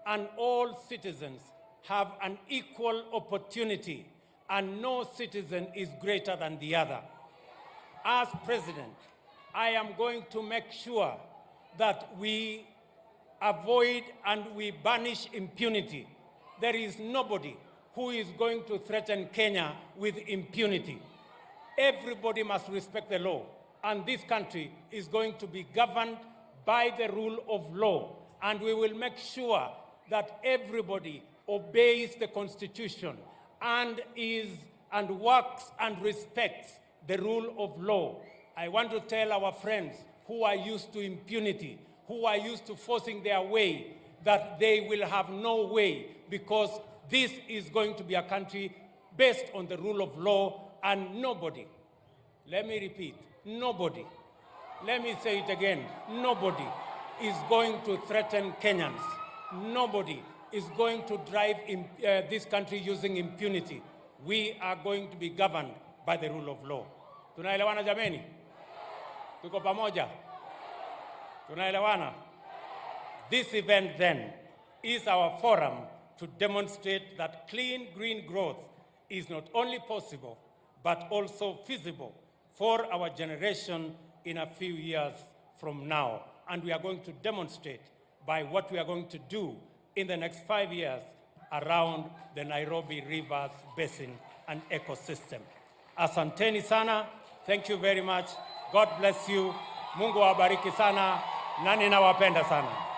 Speaker 18: And all citizens have an equal opportunity, and no citizen is greater than the other. As president, I am going to make sure that we avoid and we banish impunity. There is nobody who is going to threaten Kenya with impunity. Everybody must respect the law, and this country is going to be governed by the rule of law, and we will make sure that everybody obeys the Constitution and works and respects the rule of law. I want to tell our friends who are used to impunity, who are used to forcing their way, that they will have no way, because this is going to be a country based on the rule of law, and nobody, let me repeat, nobody, let me say it again, nobody is going to threaten Kenyans. Nobody is going to drive this country using impunity. We are going to be governed by the rule of law. Tunaelewana jameni? Tuko pamoja? Tunaelewana? This event then is our forum to demonstrate that clean green growth is not only possible but also feasible for our generation in a few years from now. And we are going to demonstrate by what we are going to do in the next 5 years around the Nairobi Rivers Basin and ecosystem. Asanteni sana. Thank you very much. God bless you. Mungu awabariki sana. Nani nawapenda sana.